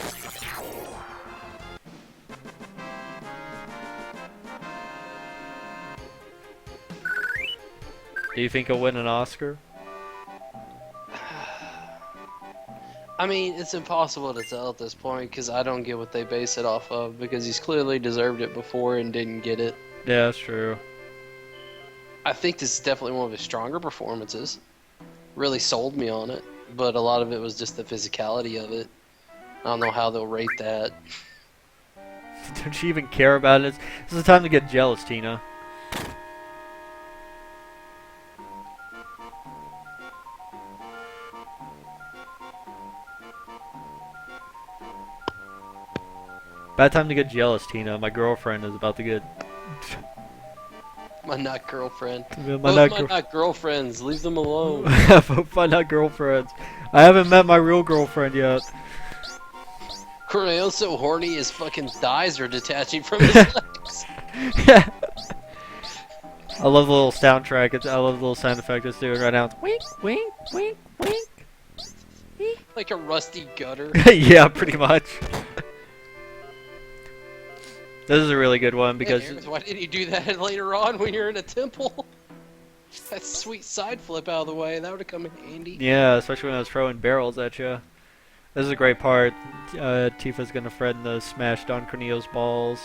Do you think he'll win an Oscar? I mean, it's impossible to tell at this point because I don't get what they base it off of because he's clearly deserved it before and didn't get it. Yeah, that's true. I think this is definitely one of his stronger performances. Really sold me on it, but a lot of it was just the physicality of it. I don't know how they'll rate that. Don't you even care about it? This is the time to get jealous, Tina. Bad time to get jealous, Tina. My girlfriend is about to get... My not girlfriend. My Both not my not girlfriends. Leave them alone. Both my not girlfriends. I haven't met my real girlfriend yet. Corneo's so horny his fucking thighs are detaching from his legs. Yeah. I love the little soundtrack. I love the little sound effect it's doing right now. It's wink, wink, wink, wink. Like a rusty gutter. Yeah, pretty much. This is a really good one because... Hey, Aerith, why didn't you do that later on when you're in a temple? That sweet side flip out of the way. That would have come in handy. Yeah, especially when I was throwing barrels at you. This is a great part. Tifa's gonna threaten the smash Don Corneo's balls.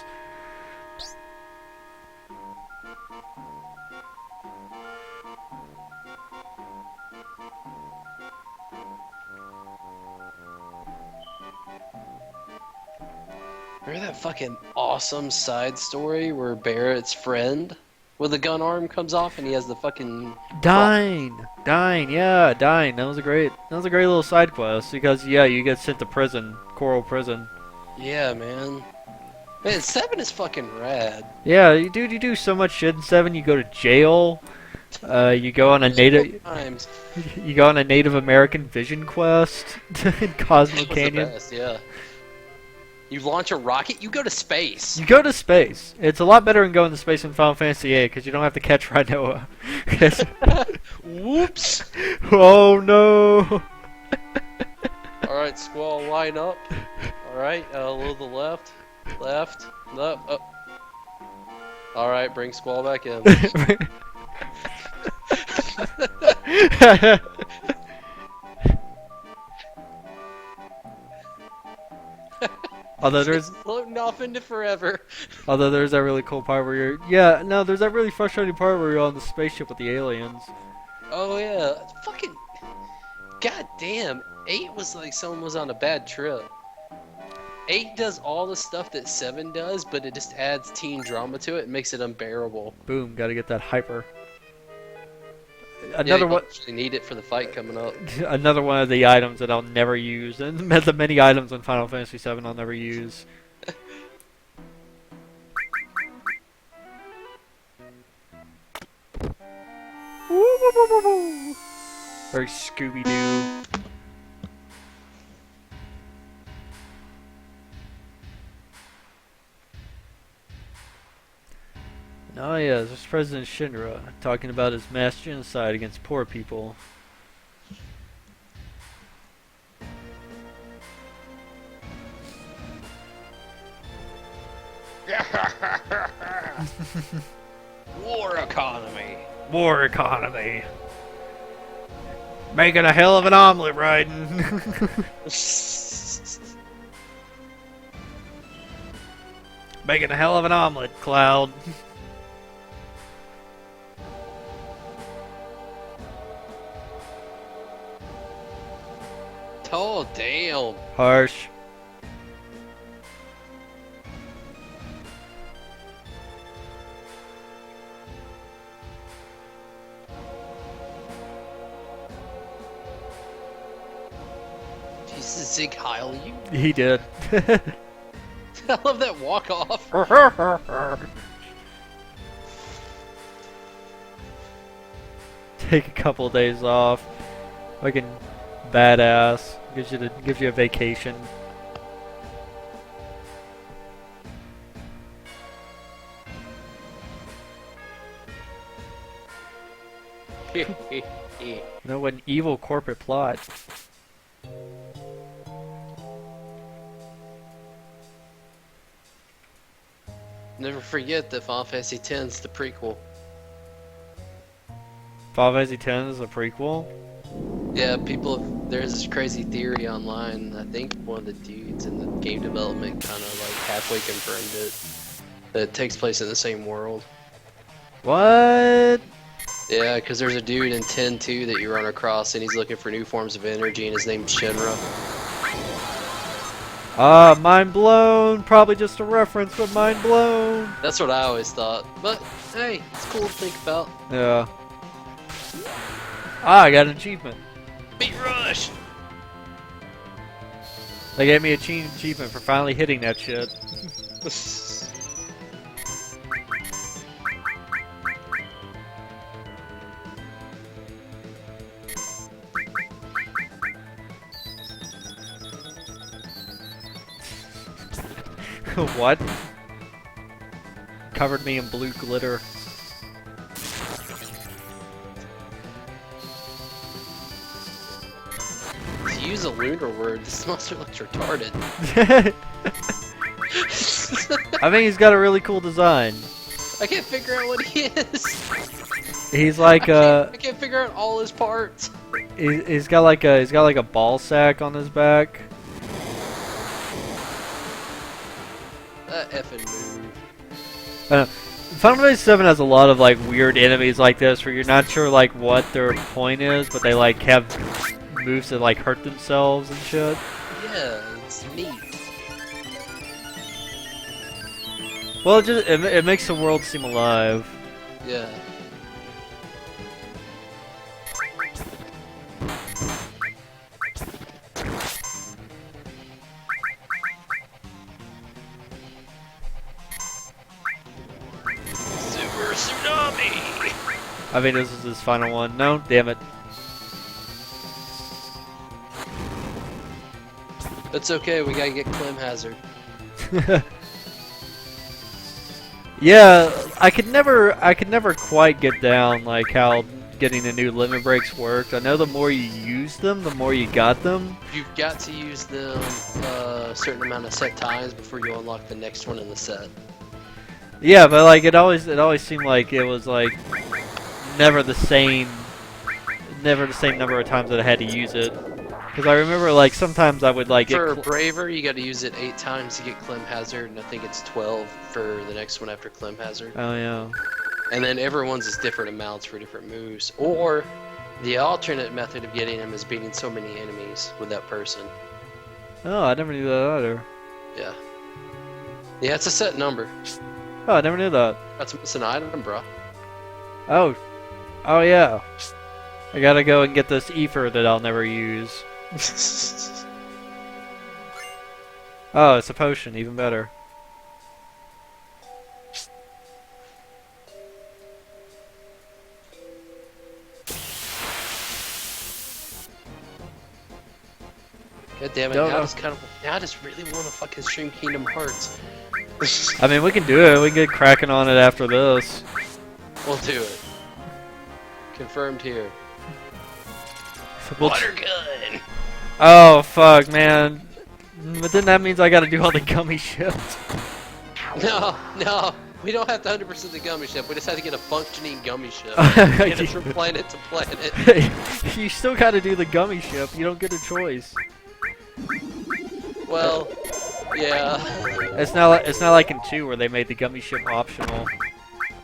Remember that fucking awesome side story where Barrett's friend with the gun arm comes off and he has the fucking... Dine, yeah, Dine. That was a great little side quest because yeah, you get sent to prison, Coral Prison. Yeah, man. Man, 7 is fucking rad. Yeah, you do so much shit in 7. You go to jail. You go on a native Native American vision quest in Cosmo That was the Canyon. best, yeah. You launch a rocket, you go to space. You go to space. It's a lot better than going to space in Final Fantasy VIII because you don't have to catch Rhinoa. Whoops. Oh no! Alright, Squall, line up. Alright, a little to the left. Left. Left. Up. Alright, bring Squall back in. Although there's floating off into forever. there's that really cool part where you're there's that really frustrating part where you're on the spaceship with the aliens. Oh yeah, fucking god damn. 8 was like someone was on a bad trip. 8 does all the stuff that 7 does, but it just adds teen drama to it and makes it unbearable. Boom, gotta get that hyper. Yeah, Another you one. actually need it for the fight coming up. Another one of the items that I'll never use, and the many items in Final Fantasy VII I'll never use. Very Scooby-Doo. Oh yeah, this is President Shinra talking about his mass genocide against poor people. War economy. War economy. Making a hell of an omelet, Raiden. Making a hell of an omelet, Cloud. Oh, damn. Harsh. Jesus, Zig Heil you. He did. I love that walk off. Take a couple of days off. Fucking badass. Gives you a vacation. You know, an evil corporate plot. Never forget that Final Fantasy X is the prequel. Final Fantasy X is a prequel? Yeah, there's this crazy theory online. I think one of the dudes in the game development kind of like halfway confirmed it. That it takes place in the same world. What? Yeah, because there's a dude in 10-2 that you run across and he's looking for new forms of energy and his name's Shinra. Ah, mind blown. Probably just a reference, but mind blown. That's what I always thought. But hey, it's cool to think about. Yeah. Ah, I got an achievement. Beat Rush! They gave me a achievement for finally hitting that shit. What? Covered me in blue glitter. To use a lunar word, this monster looks retarded. I think he's got a really cool design. I can't figure out what he is. He's like I can't figure out all his parts. he's got like a ball sack on his back. That effing move. Final Fantasy 7 has a lot of like weird enemies like this where you're not sure like what their point is, but they like have moves that like hurt themselves and shit. Yeah, it's neat. Well, it makes the world seem alive. Yeah. Super Tsunami! I mean, this is his final one. No, damn it. It's okay, we gotta get Clem Hazard. Yeah, I could never quite get down like how getting the new limit breaks worked. I know the more you use them, the more you got them. You've got to use them a certain amount of set times before you unlock the next one in the set. Yeah, but like it always seemed like it was like never the same number of times that I had to use it. Because I remember like sometimes I would like For get Braver, you got to use it 8 times to get Clem Hazard, and I think it's 12 for the next one after Clem Hazard. oh yeah. And then everyone's is different amounts for different moves. Or the alternate method of getting him is beating so many enemies with that person. Oh, I never knew that either. Yeah. Yeah, it's a set number. Oh, I never knew that. It's an item, bro. Oh, oh yeah. I gotta go and get this ether that I'll never use. Oh, it's a potion, even better. God damn it! Don't Now know. I just really want to fucking stream Kingdom Hearts. I mean, we can do it. We can get cracking on it after this. We'll do it. Confirmed here. We'll Water gun. oh, fuck, man. But then that means I gotta do all the gummy shit. No, we don't have to 100% the gummy ship. We just have to get a functioning gummy ship. Get it from planet to planet. You still gotta do the gummy ship. You don't get a choice. Well, yeah. It's not like in 2 where they made the gummy ship optional.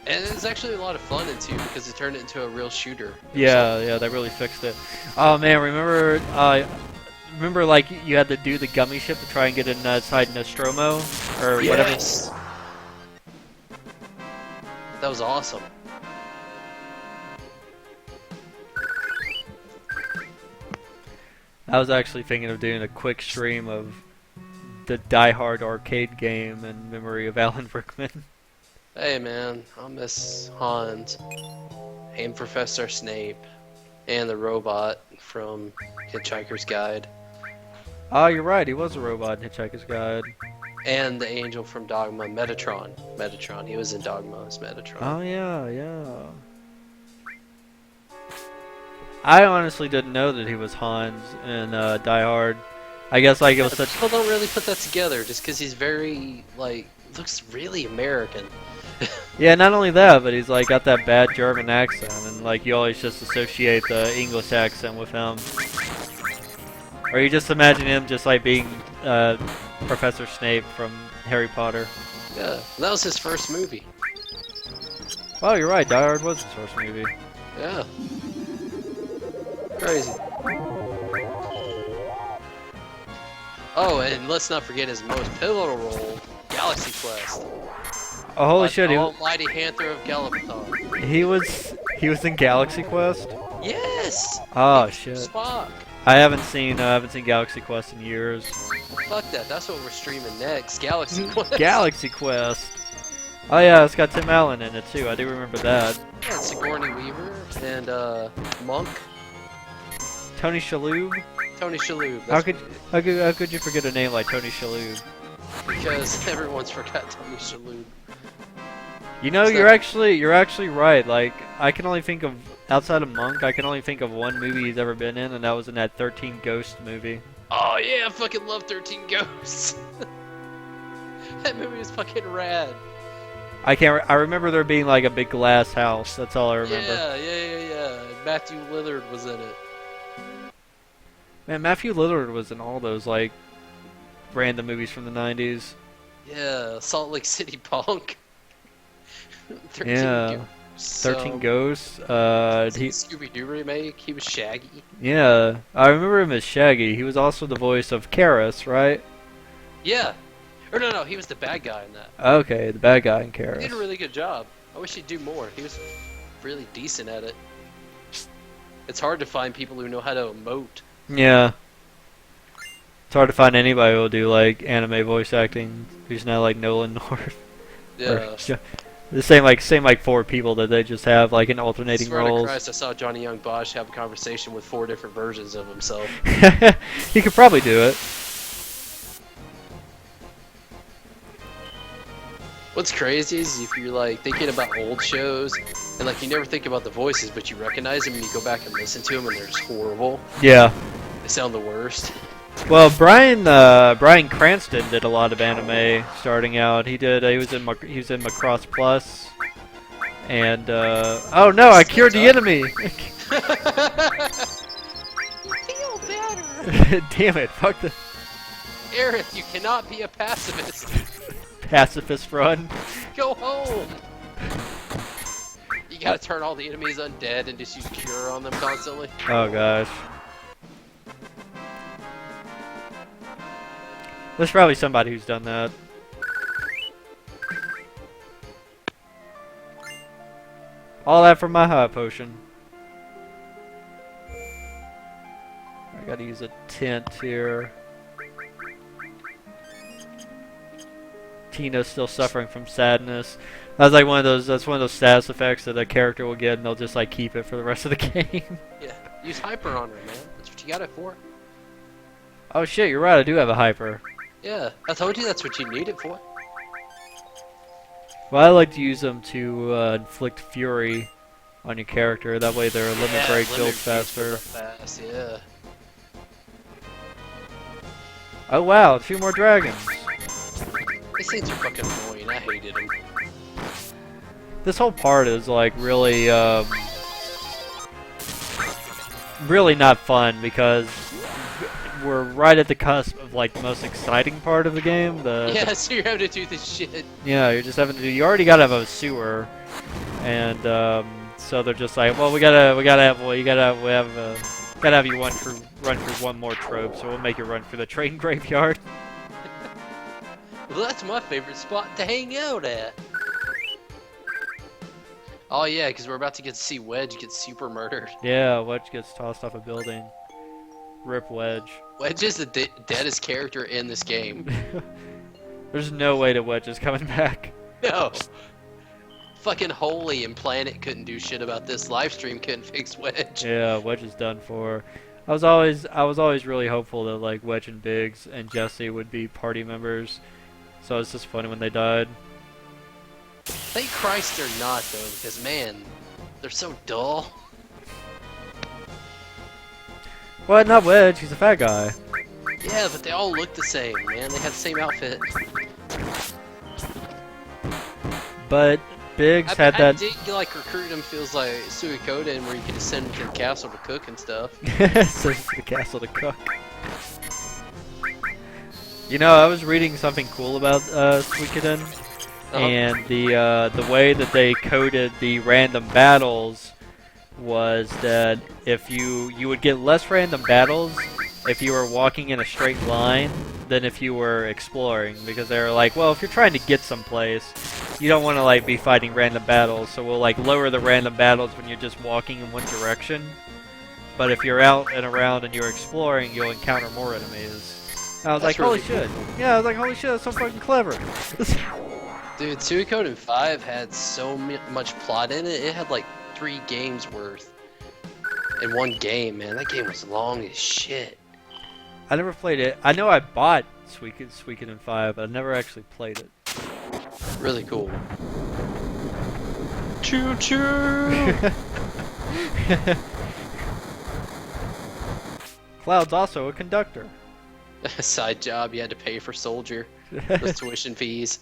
And it's actually a lot of fun in 2 because it turned it into a real shooter. Yeah, they really fixed it. Oh man, remember like you had to do the gummy ship to try and get inside Nostromo or whatever. Yes. That was awesome. I was actually thinking of doing a quick stream of the Die Hard arcade game in memory of Alan Rickman. Hey man, I'll miss Hans and Professor Snape and the robot from Hitchhiker's Guide Oh, you're right. He was a robot in Hitchhiker's Guide. and the angel from Dogma, Metatron. Metatron, he was in Dogma as Metatron. Oh yeah. I honestly didn't know that he was Hans in Die Hard. I guess like it was such. People don't really put that together just because he's very, like, looks really American. Yeah, not only that, but he's like got that bad German accent, and like you always just associate the English accent with him. Or you just imagine him just like being Professor Snape from Harry Potter. Yeah, that was his first movie. Oh, you're right. Die Hard was his first movie. Yeah. Crazy. Oh, and let's not forget his most pivotal role, Galaxy Quest. Oh, holy shit! The almighty Hanther of Galapathon. He was in Galaxy Quest. Yes! Oh shit! Spock. I haven't seen Galaxy Quest in years. Fuck that, that's what we're streaming next, Galaxy Quest. Galaxy Quest. Oh yeah, it's got Tim Allen in it too. I do remember that. Yeah, Sigourney Weaver and Monk. Tony Shalhoub. Tony Shalhoub. How That's could you forget a name like Tony Shalhoub? because everyone's forgot Tony Shalhoub. You know, So- you're actually right. Like, I can only think of outside of Monk, I can only think of one movie he's ever been in, and that was in that 13 Ghosts movie. Oh yeah, I fucking love 13 Ghosts. That movie is fucking rad. I remember there being like a big glass house. That's all I remember. Yeah. Matthew Lillard was in it. Man, Matthew Lillard was in all those like random movies from the 90s. Yeah, Salt Lake City Punk. 13 Yeah. Ghosts. 13 Ghosts. Scooby-Doo remake. He was Shaggy. Yeah, I remember him as Shaggy. He was also the voice of Karis, right? Yeah. Or no, he was the bad guy in that. Okay, the bad guy in He did a Karis. really good job. I wish he'd do more. He was really decent at it. It's hard to find people who know how to emote. Yeah. It's hard to find anybody who will do like anime voice acting who's not like Nolan North. Yeah. The same like 4 people that they just have like in alternating Swear to roles. Christ, I saw Johnny Young Bosch have a conversation with 4 different versions of himself. He could probably do it. What's crazy is if you're like thinking about old shows and like you never think about the voices, but you recognize them and you go back and listen to them and they're just horrible. Yeah. They sound the worst. Well, Bryan Cranston did a lot of anime starting out. He was in Macross Plus, and oh no, I cured the enemy. Feel better. Damn it! Fuck the Aerith, you cannot be a pacifist. pacifist run. Go home. You gotta turn all the enemies undead and just use cure on them constantly. Oh gosh. There's probably somebody who's done that. All that for my high potion. I gotta use a tent here. Tina's still suffering from sadness. That's like that's one of those status effects that a character will get and they'll just like keep it for the rest of the game. Yeah, use hyper on her, man. That's what you got it for. Oh shit, you're right. I do have a hyper. Yeah, I told you that's what you need it for. Well, I like to use them to inflict fury on your character. That way their limit Yeah, break limit builds breaks faster. fast, yeah. Oh wow, 2 more dragons. These things are fucking annoying. I hated them. This whole part is like really, really not fun because we're right at the cusp of like the most exciting part of the game. Yeah, so you're having to do this shit. Yeah, you're just having to do. You already gotta have a sewer, and so they're just like, well, we gotta have, well, gotta have you run through one more trope, so we'll make you run through the train graveyard. Well, that's my favorite spot to hang out at. Oh yeah, because we're about to get to see Wedge get super murdered. Yeah, Wedge gets tossed off a building. Rip Wedge. Wedge is the deadest character in this game. There's no way that Wedge is coming back. No. Fucking Holy and Planet couldn't do shit about this. Livestream couldn't fix Wedge. Yeah, Wedge is done for. I was always really hopeful that like Wedge and Biggs and Jesse would be party members. So it's just funny when they died. Thank Christ they're not though, because man, they're so dull. What? Not Wedge. He's a fat guy. Yeah, but they all look the same, man. They have the same outfit. But Biggs I had that. dig like recruiting him feels like Suikoden, where you can just send him to the castle to cook and stuff. Sends to the castle to cook. You know, I was reading something cool about Suikoden, and the way that they coded the random battles was that if you would get less random battles if you were walking in a straight line than if you were exploring, because they're like, well, if you're trying to get someplace, you don't want to like be fighting random battles, so we'll like lower the random battles when you're just walking in one direction. But if you're out and around and you're exploring, you'll encounter more enemies. And I was like, holy shit. Yeah, I was like, holy shit, that's so fucking clever. Dude, Suikoden 5 had so much plot in it. It had like 3 games worth in one game, man. That game was long as shit. I never played it. I know I bought Suikoden 5, but I never actually played it. Really cool. Choo choo! Cloud's also a conductor. Side job you had to pay for Soldier with tuition fees.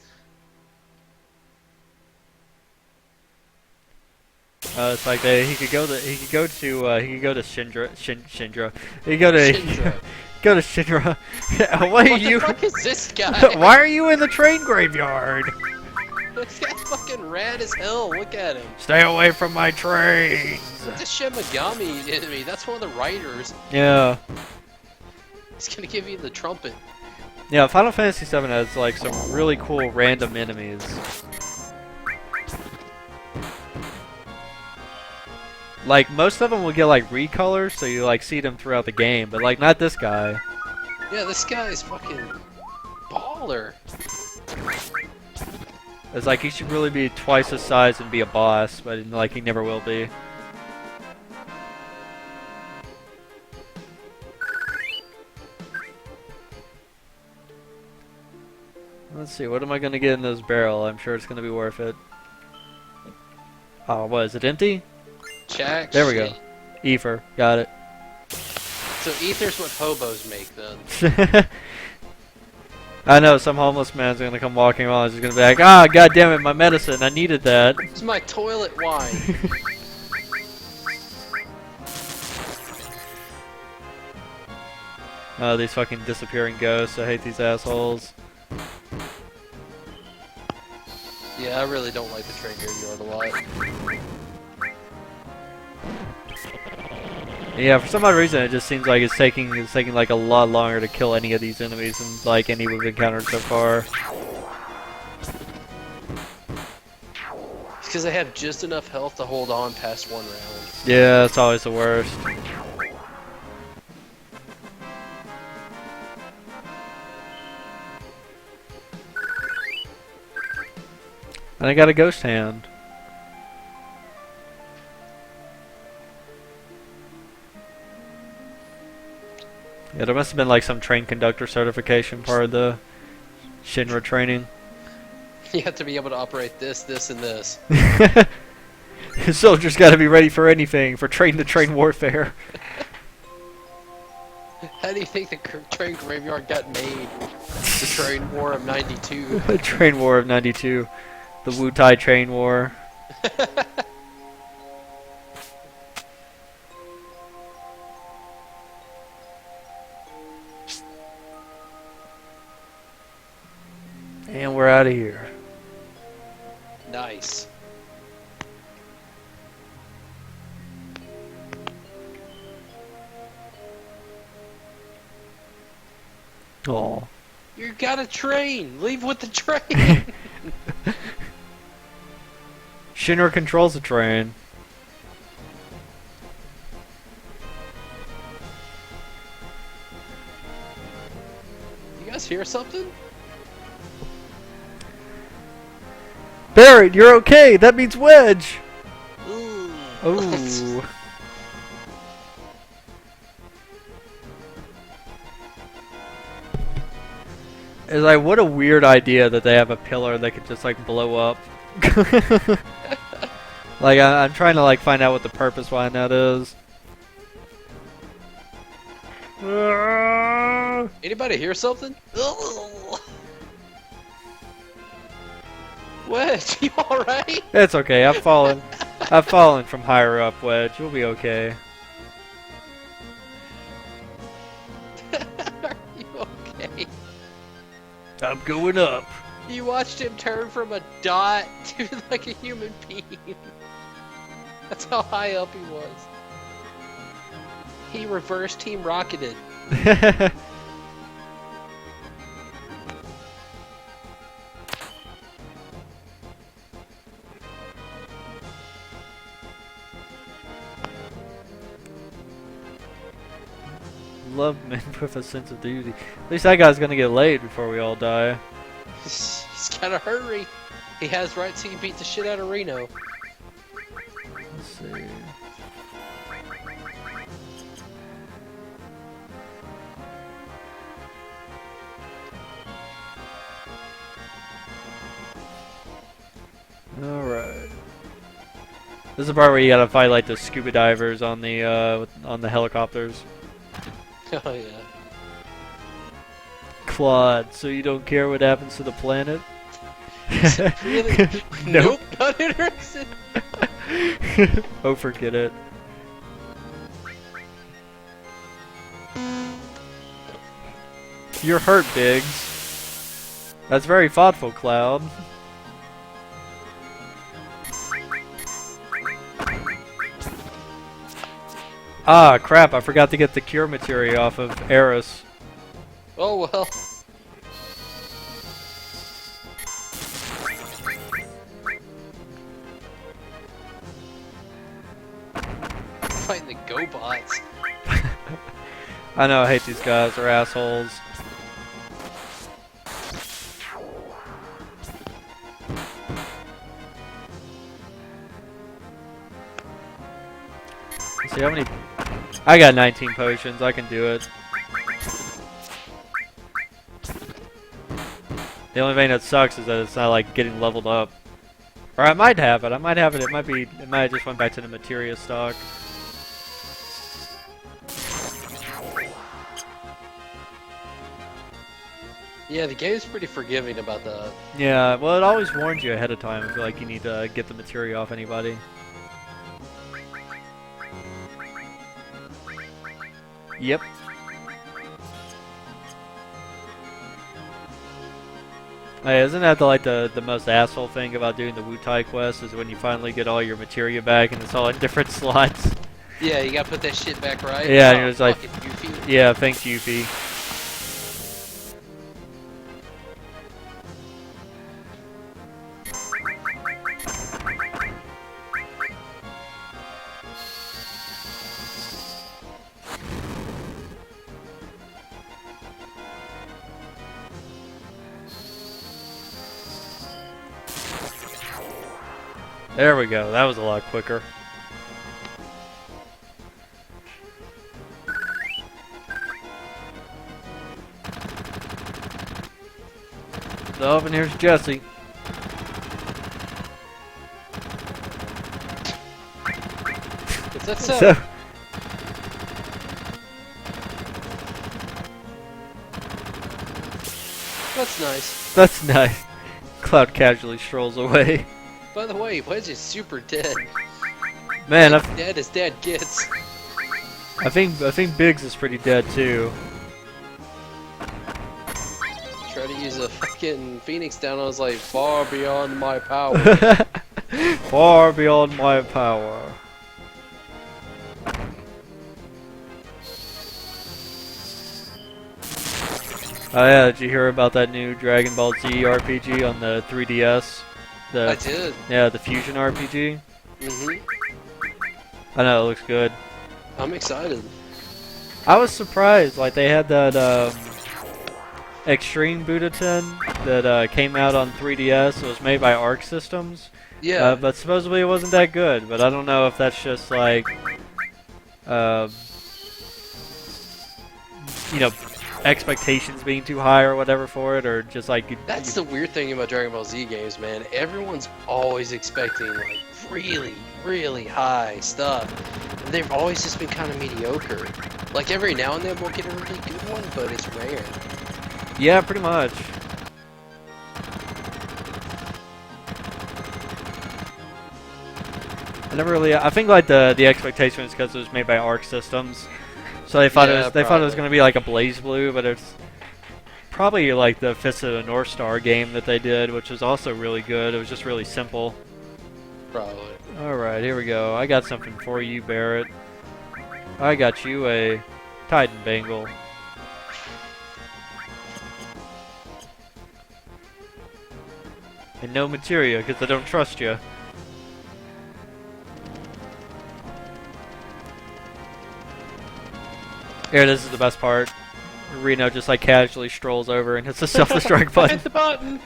It's like he could go to Shindra. He could go to Shinra. go to Shinra. Why are you? What the fuck is this guy? Why are you in the train graveyard? This guy's fucking rad as hell. Look at him. Stay away from my trains. It's a Shin Megami enemy. That's one of the writers. Yeah. He's gonna give you the trumpet. Yeah, Final Fantasy VII has like some really cool random enemies. Like most of them will get like recolors, so you like see them throughout the game, but like not this guy. Yeah, this guy is fucking baller. It's like he should really be twice his size and be a boss, but like he never will be. Let's see, what am I gonna get in this barrel? I'm sure it's gonna be worth it. Oh, what is it, empty? Jack. There we go. Ether, got it. So ether's what hobos make then. I know, some homeless man's gonna come walking along, he's gonna be like, ah, god damn it, my medicine, I needed that. It's my toilet wine. Oh, these fucking disappearing ghosts, I hate these assholes. Yeah, I really don't like the train graveyard a lot. Yeah, for some odd reason, it just seems like it's taking like a lot longer to kill any of these enemies than like any we've encountered so far. It's because they have just enough health to hold on past one round. Yeah, it's always the worst. And I got a ghost hand. Yeah, there must have been like some train conductor certification part of the Shinra training. You have to be able to operate this, this, and this. Soldiers got to be ready for anything, for train-to-train warfare. How do you think the train graveyard got made? The train war of '92. The train war of '92, the Wutai train war. And we're out of here. Nice. Oh. You got a train. Leave with the train. Shinra controls the train. You guys hear something? Barrett, you're okay. That means Wedge. Ooh. Ooh. It's like, what a weird idea that they have a pillar that could just like blow up. Like, I'm trying to like find out what the purpose behind that is. Anybody hear something? Wedge, you alright? It's okay. I've fallen. I've fallen from higher up, Wedge. You'll be okay. Are you okay? I'm going up. You watched him turn from a dot to like a human being. That's how high up he was. He reverse team rocketed. Love men with a sense of duty. At least that guy's gonna get laid before we all die. He's gotta hurry. He has right to beat the shit out of Reno. Let's see. Alright. This is the part where you gotta fight like the scuba divers on the helicopters. Oh yeah. Claude, so you don't care what happens to the planet? Really? Nope. Not interested. Oh, forget it. You're hurt, Biggs. That's very thoughtful, Cloud. Ah, crap, I forgot to get the cure materia off of Eris. Oh well. Fighting the GoBots. I know, I hate these guys, they're assholes. Let's see how many... I got 19 potions, I can do it. The only thing that sucks is that it's not like getting leveled up. Or I might have it, it might have just went back to the materia stock. Yeah, the game's pretty forgiving about that. Yeah, well it always warns you ahead of time if like you need to get the materia off anybody. Yep. Hey, isn't that the most asshole thing about doing the Wutai quest is when you finally get all your materia back and it's all in different slots? Yeah, you gotta put that shit back right. Yeah, Oh, and it was like, fucking Yuffie. yeah, thanks Yuffie. There we go, that was a lot quicker. yourself, and here's Jesse. Is that so? So, That's nice. that's nice. Cloud casually strolls away. By the way, Wedge is super dead. Man, Like, dead as dead gets. I think Biggs is pretty dead too. Try to use a fucking Phoenix down, I was like, far beyond my power. Far beyond my power. Oh yeah, did you hear about that new Dragon Ball Z RPG on the 3DS? I did. Yeah, the Fusion RPG. Mm-hmm. I know, it looks good. I'm excited. I was surprised, like they had that Extreme Budoten that came out on 3DS. It was made by Arc Systems. Yeah. But supposedly it wasn't that good. But I don't know if that's just like, you know, expectations being too high or whatever for it, or just like That's the weird thing about Dragon Ball Z games, man. Everyone's always expecting like really, really high stuff. And they've always just been kind of mediocre. Like every now and then we'll get a really good one, but it's rare. Yeah, pretty much. I never really. I think like the expectation was because it was made by Arc Systems, so they thought Yeah, it was probably. going to be like a Blaze Blue, but it's probably like the Fist of the North Star game that they did, which was also really good. It was just really simple. Probably. All right, here we go. I got something for you, Barrett. I got you a Titan Bangle. And no materia, because I don't trust you. Here, this is the best part. Reno just like casually strolls over and hits the self-destruct button. Hit the button.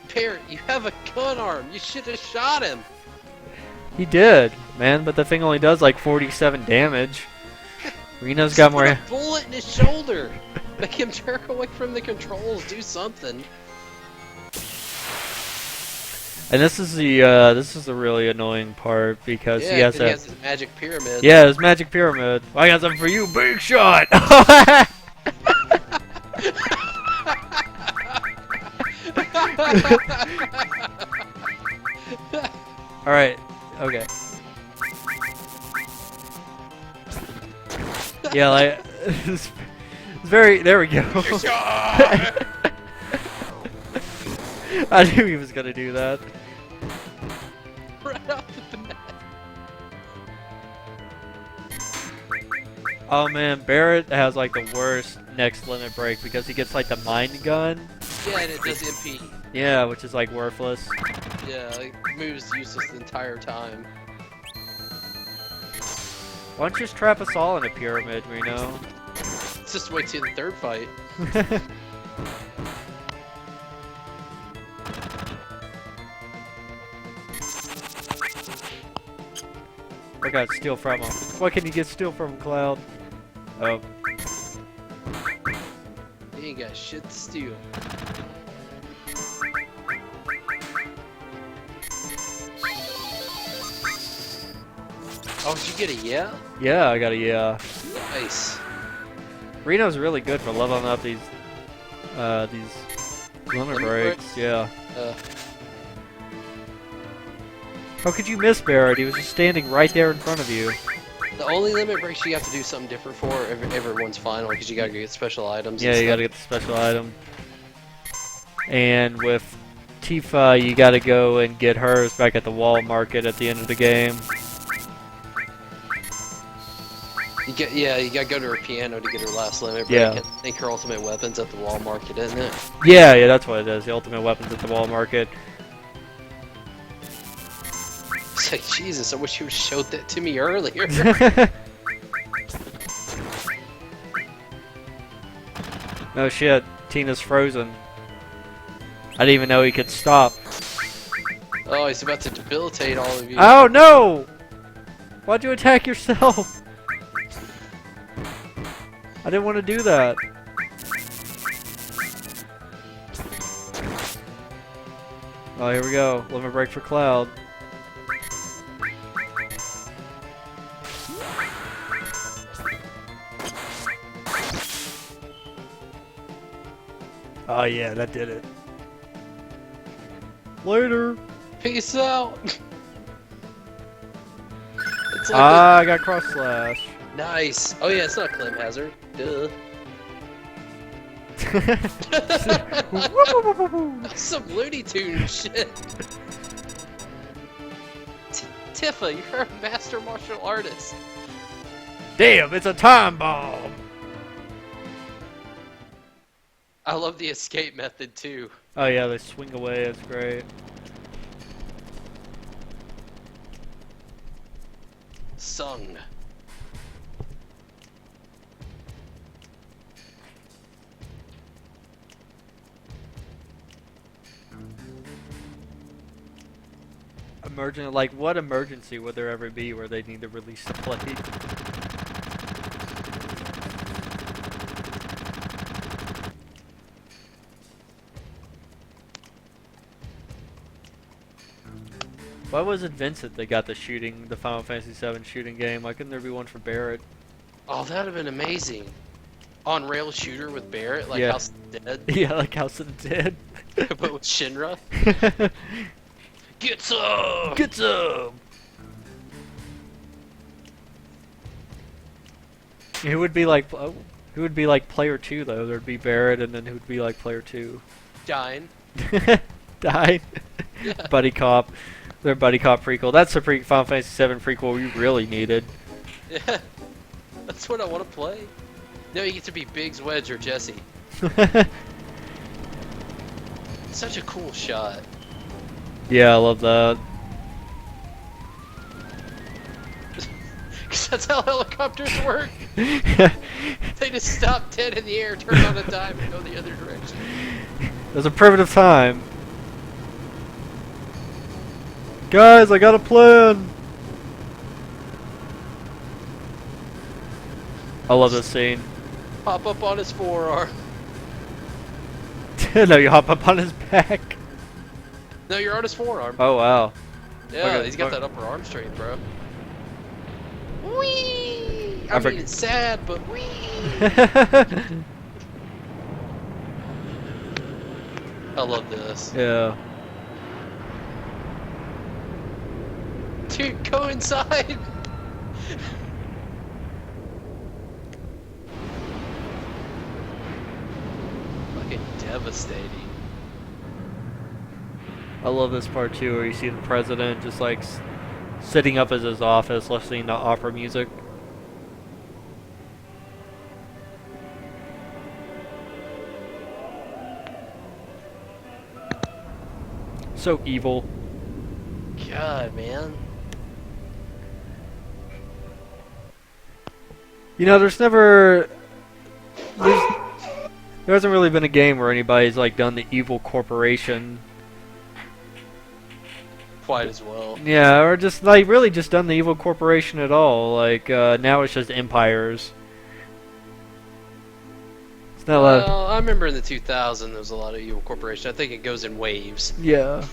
Parrot, you have a gun arm. You should have shot him. He did, man, but the thing only does like 47 damage. Reno's got Put a more. bullet in his shoulder. Make him jerk away from the controls. Do something. And this is the really annoying part because Yeah, he has 'cause that. he has his magic pyramid. Yeah, his magic pyramid. I got something for you, Big Shot. All right. Okay. Yeah, like it's very. There we go. I knew he was gonna do that. Right off the bat. Oh man, Barrett has like the worst next limit break because he gets like the mind gun. Yeah, and it does MP. Yeah, which is like worthless. Yeah, like, move's useless the entire time. Why don't you just trap us all in a pyramid, Reno? Let's just wait till the third fight. I got steal from him. What can you get steal from Cloud? Oh, He ain't got shit to steal. Oh, did you get a yeah? yeah, I got a yeah. Nice. Reno's really good for leveling up these limit Limit breaks. breaks? Yeah. Uh, How could you miss Barrett? He was just standing right there in front of you. the only limit breaks you have to do something different for everyone's final because you gotta get special items. Yeah, and you stuff. gotta get the special item. And with Tifa, you gotta go and get hers back at the wall market at the end of the game. You gotta go to her piano to get her last limit break. Yeah. And I think her ultimate weapon's at the wall market, isn't it? Yeah, that's what it is. The ultimate weapons at the wall market. It's like, Jesus, I wish you would showed that to me earlier. No shit, Tina's frozen. I didn't even know he could stop. Oh, he's about to debilitate all of you. Oh no! Why'd you attack yourself? I didn't want to do that. Oh, here we go. Limit break for Cloud. Oh yeah, that did it. Later. Peace out. It's like I got cross slash. nice. Oh yeah, it's not Clem Hazard. Duh. That's some Looney Tunes shit. Tifa, you're a master martial artist. Damn, it's a time bomb. I love the escape method too. Oh yeah, they swing away. It's great. Sung. Emergent, like what emergency would there ever be where they need to release the plate? Why was it Vincent that got the Final Fantasy VII shooting game? Why couldn't there be one for Barrett? Oh, that'd have been amazing. On rail shooter with Barrett, like Yeah. House of the Dead, Yeah, like House of the Dead. but with Shinra. Get some. Get some! Who would be like player 2 though? There'd be Barrett, and then who would be like player 2? Dying. Died. Yeah. Buddy Cop. Their Buddy Cop prequel. That's the Final Fantasy VII prequel we really needed. Yeah. That's what I want to play. No, you get to be Biggs, Wedge, or Jesse. Such a cool shot. Yeah, I love that. Because that's how helicopters work. They just stop dead in the air, turn on a dime, and go the other direction. There's a primitive time. Guys, I got a plan. I love this scene. Pop up on his forearm. No, you hop up on his back. No, you're on his forearm. Oh wow. Yeah, Okay, he's got okay. that upper arm strength, bro. Whee! I I mean, forg- it's sad, but whee! I love this. Yeah. Dude, go inside! Fucking devastating. I love this part too, where you see the president just like sitting up at his office, listening to opera music. So evil. God, man. You know, there hasn't really been a game where anybody's like done the evil corporation. Quite as well. Yeah, or just like really just done the evil corporation at all. Like now it's just empires. It's not a lot. Well, I remember in the 2000 there was a lot of evil corporation. I think it goes in waves. Yeah.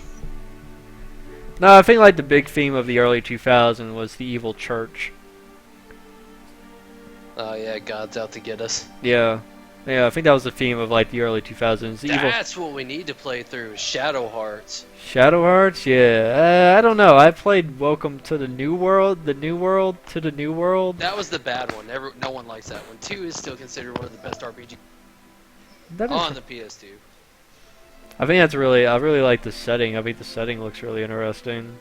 No, I think like the big theme of the early 2000s was the evil church. Oh yeah, God's out to get us. Yeah. Yeah, I think that was the theme of like the early 2000s. The evil That's what we need to play through, Shadow Hearts. Shadow Hearts. Yeah, I don't know. I played Welcome to the New World, the New World to the New World. That was the bad one. No one likes that one. 2 is still considered one of the best RPG That is- on the PS2. I think that's really. I really like the setting. I think the setting looks really interesting.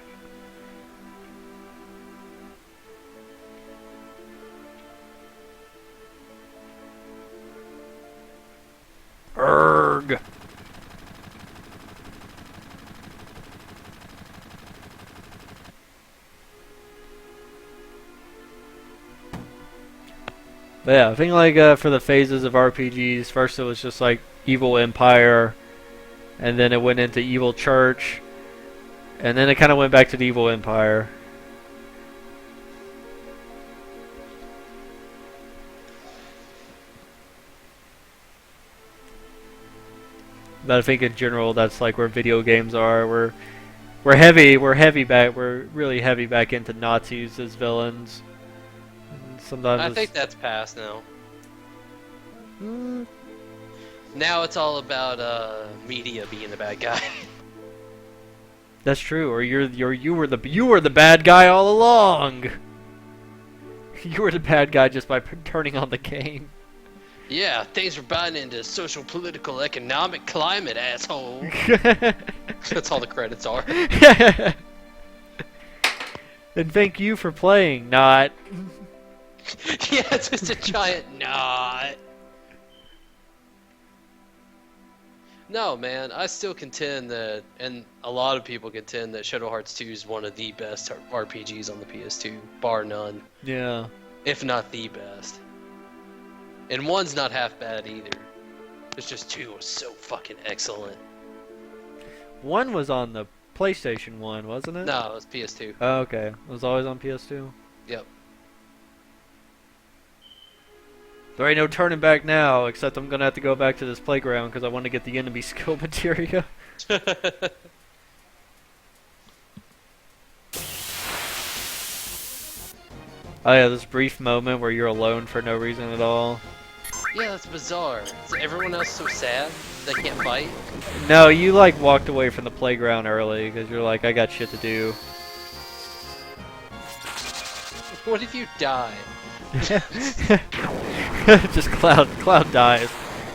Erg. But yeah, I think like for the phases of RPGs, first it was just like Evil Empire, and then it went into Evil Church, and then it kind of went back to the Evil Empire. But I think in general, that's like where video games are. We're really heavy back into Nazis as villains. And I sometimes think that's past now. mm, Now it's all about media being the bad guy. that's true. Or you were the bad guy all along. You were the bad guy just by turning on the game. Yeah, things are buying into social, political, economic climate, asshole. That's all the credits are. And thank you for playing, not. Yeah, it's just a giant knot. No, man, I still contend that, and a lot of people contend that Shadow Hearts 2 is one of the best RPGs on the PS2, bar none, Yeah. if not the best. And 1's not half bad either. It's just 2 was so fucking excellent. 1 was on the PlayStation 1, wasn't it? No, it was PS2. Oh, okay. It was always on PS2. Yep. There ain't no turning back now, except I'm gonna have to go back to this playground because I want to get the enemy skill materia. Oh yeah, this brief moment where you're alone for no reason at all. Yeah, that's bizarre. Is everyone else so sad they can't fight? No, you like walked away from the playground early because you're like, I got shit to do. What if you die? Just Cloud dies.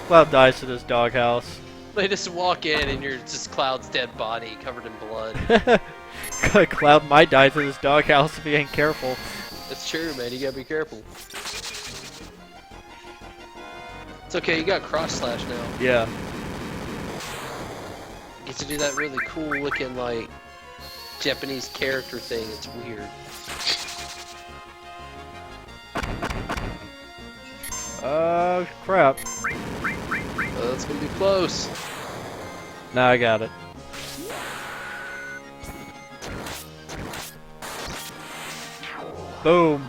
Cloud dies to this doghouse. They just walk in and you're just Cloud's dead body covered in blood. Cloud might die to this doghouse if he ain't careful. That's true, man. You gotta be careful. It's okay. You got cross slash now. Yeah. You get to do that really cool looking like Japanese character thing. It's weird. Crap. That's gonna be close. Now I got it. Boom.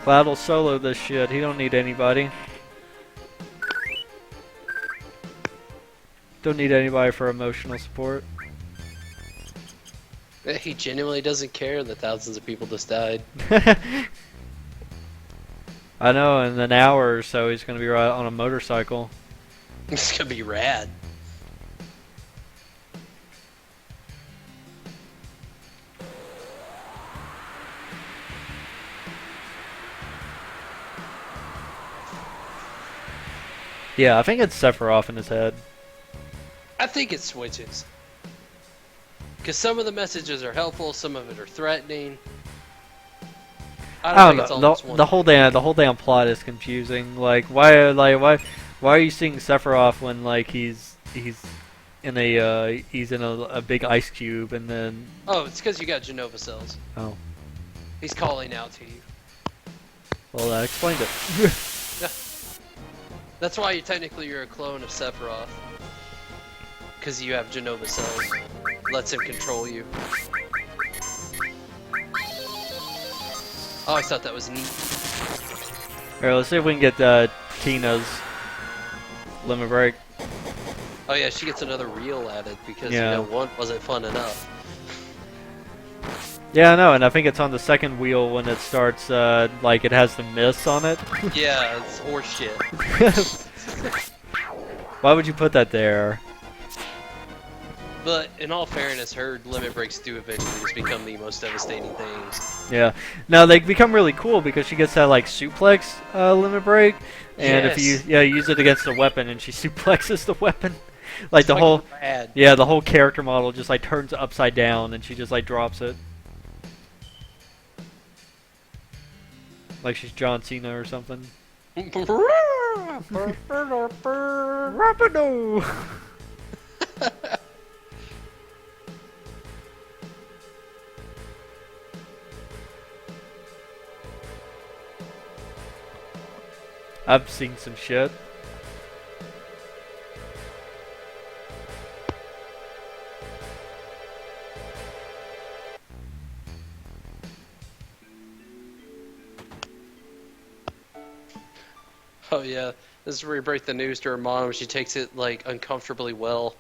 Cloud will solo this shit. He don't need anybody. Don't need anybody for emotional support. He genuinely doesn't care that thousands of people just died. I know, in an hour or so he's gonna be right on a motorcycle. It's gonna be rad. Yeah, I think it's Sephiroth in his head. I think it switches. Because some of the messages are helpful, some of it are threatening. I don't think it's all just one. The whole damn plot is confusing. Why are you seeing Sephiroth when he's in a big ice cube and then Oh, it's because you got Genova cells. oh He's calling out to you. well that explained it. That's why you're a clone of Sephiroth. Because you have Genova cells. Lets him control you. Oh, I thought that was neat. Alright, let's see if we can get Tina's limit break. Oh yeah, she gets another reel added because Yeah. one wasn't fun enough. Yeah, I know, and I think it's on the second wheel when it starts it has the miss on it. Yeah, it's horseshit. Why would you put that there? But in all fairness, her limit breaks do eventually just become the most devastating things. Yeah. Now they become really cool because she gets that suplex limit break, and if you use it against a weapon and she suplexes the weapon, It's the whole rad. the whole character model just turns upside down and she just drops it. Like she's John Cena or something. Rapido! I've seen some shit. Oh yeah, This is where you break the news to her mom. She takes it like uncomfortably well.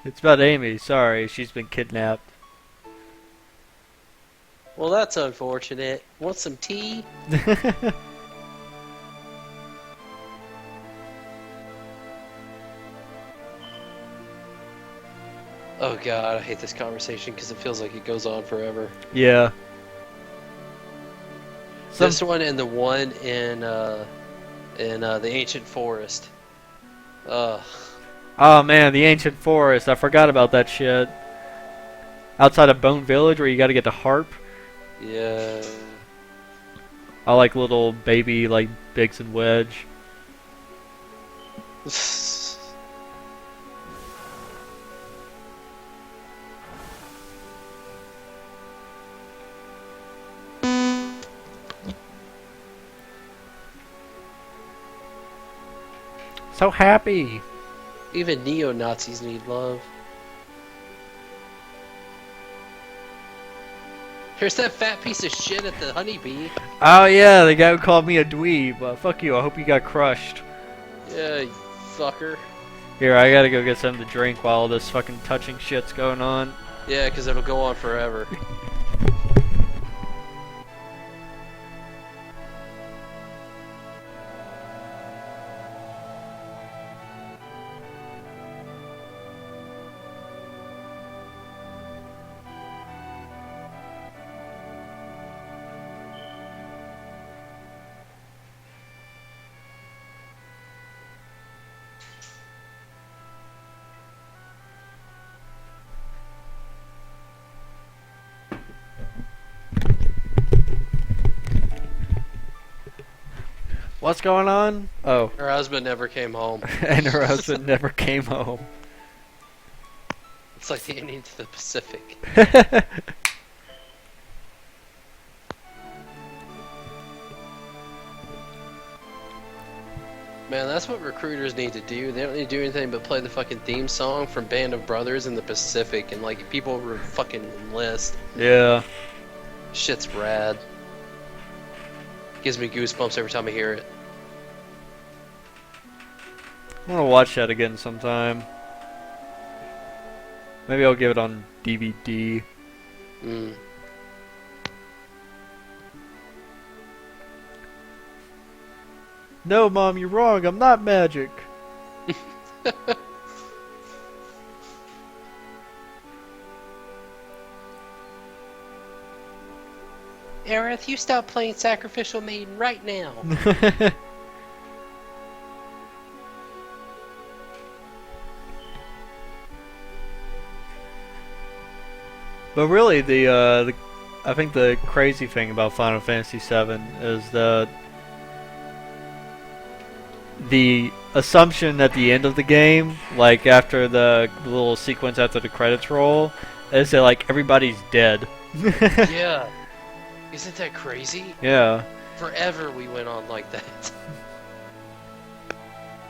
It's about Amy. Sorry, she's been kidnapped. Well, that's unfortunate. Want some tea? Oh god, I hate this conversation because it feels like it goes on forever. Yeah. This one and the one in the ancient forest. Ugh. Oh man, the ancient forest. I forgot about that shit. Outside of Bone Village, where you got to get the harp. Yeah. I like little baby like Biggs and Wedge. So happy. Even neo-Nazis need love. Here's that fat piece of shit at the honeybee. Oh yeah, the guy who called me a dweeb. Fuck you. I hope you got crushed. Yeah, you fucker. Here, I gotta go get something to drink while all this fucking touching shit's going on. Yeah, because it'll go on forever. What's going on? Oh. Her husband never came home. And her husband never came home. It's like the Indians of the Pacific. Man, that's what recruiters need to do. They don't need to do anything but play the fucking theme song from Band of Brothers in the Pacific, and like people fucking enlist. Yeah. Shit's rad. Gives me goosebumps every time I hear it. I want to watch that again sometime. Maybe I'll give it on DVD. Mm. No, Mom, you're wrong. I'm not magic. Aerith, you stop playing Sacrificial Maiden right now. But really, I think the crazy thing about Final Fantasy VII is the assumption at the end of the game, like after the little sequence after the credits roll, is that like everybody's dead. Yeah. Isn't that crazy? Yeah. Forever we went on like that.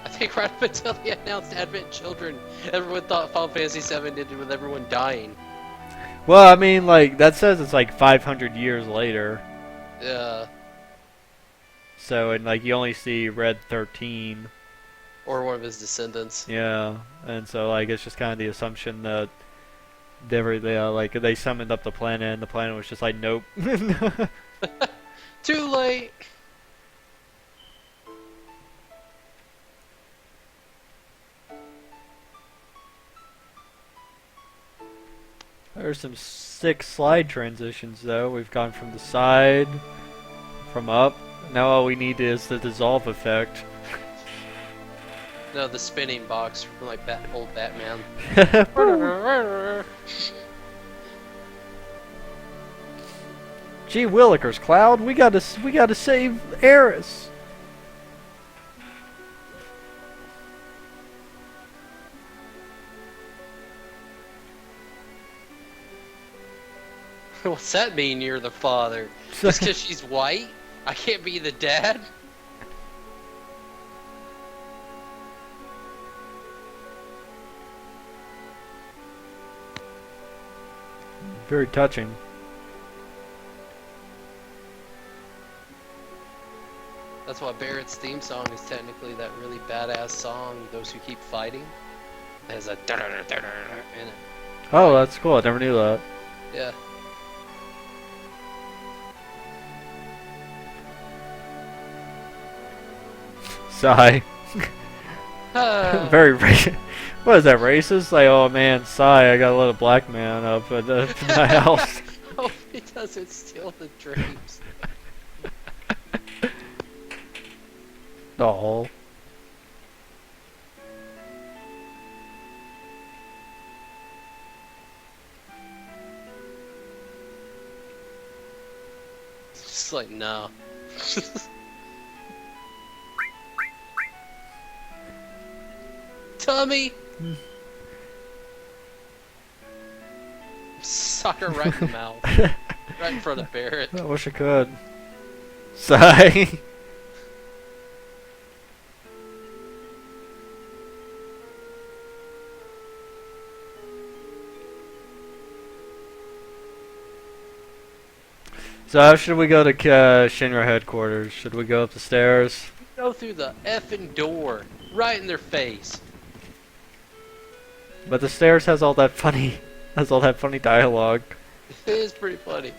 I think right up until they announced Advent Children, everyone thought Final Fantasy VII did with everyone dying. Well, I mean, like, that says it's like 500 years later. Yeah. So, and like, you only see Red 13. Or one of his descendants. Yeah. And so, like, it's just kind of the assumption that like, they summoned up the planet, and the planet was just like, nope. Too late! There's some sick slide transitions, though. We've gone from the side, from up. Now all we need is the dissolve effect. No, the spinning box from like old Batman. Gee willikers, Cloud, we gotta save Aeris. What's that mean you're the father? Just because she's white? I can't be the dad? Very touching. That's why Barrett's theme song is technically that really badass song, Those Who Keep Fighting. It has a in it. Oh, that's cool. I never knew that. Yeah. Sigh. Ah. Very what is that, racist? Like, oh man, sigh, I gotta let a black man up at my house. Hope he doesn't steal the dreams. Oh. Just like, no. Tommy! Sock her right in the mouth. Right in front of Barrett. I wish I could. Sigh. So how should we go to Shinra headquarters? Should we go up the stairs? Go through the effing door. Right in their face. But the stairs has all that funny dialogue. It is pretty funny.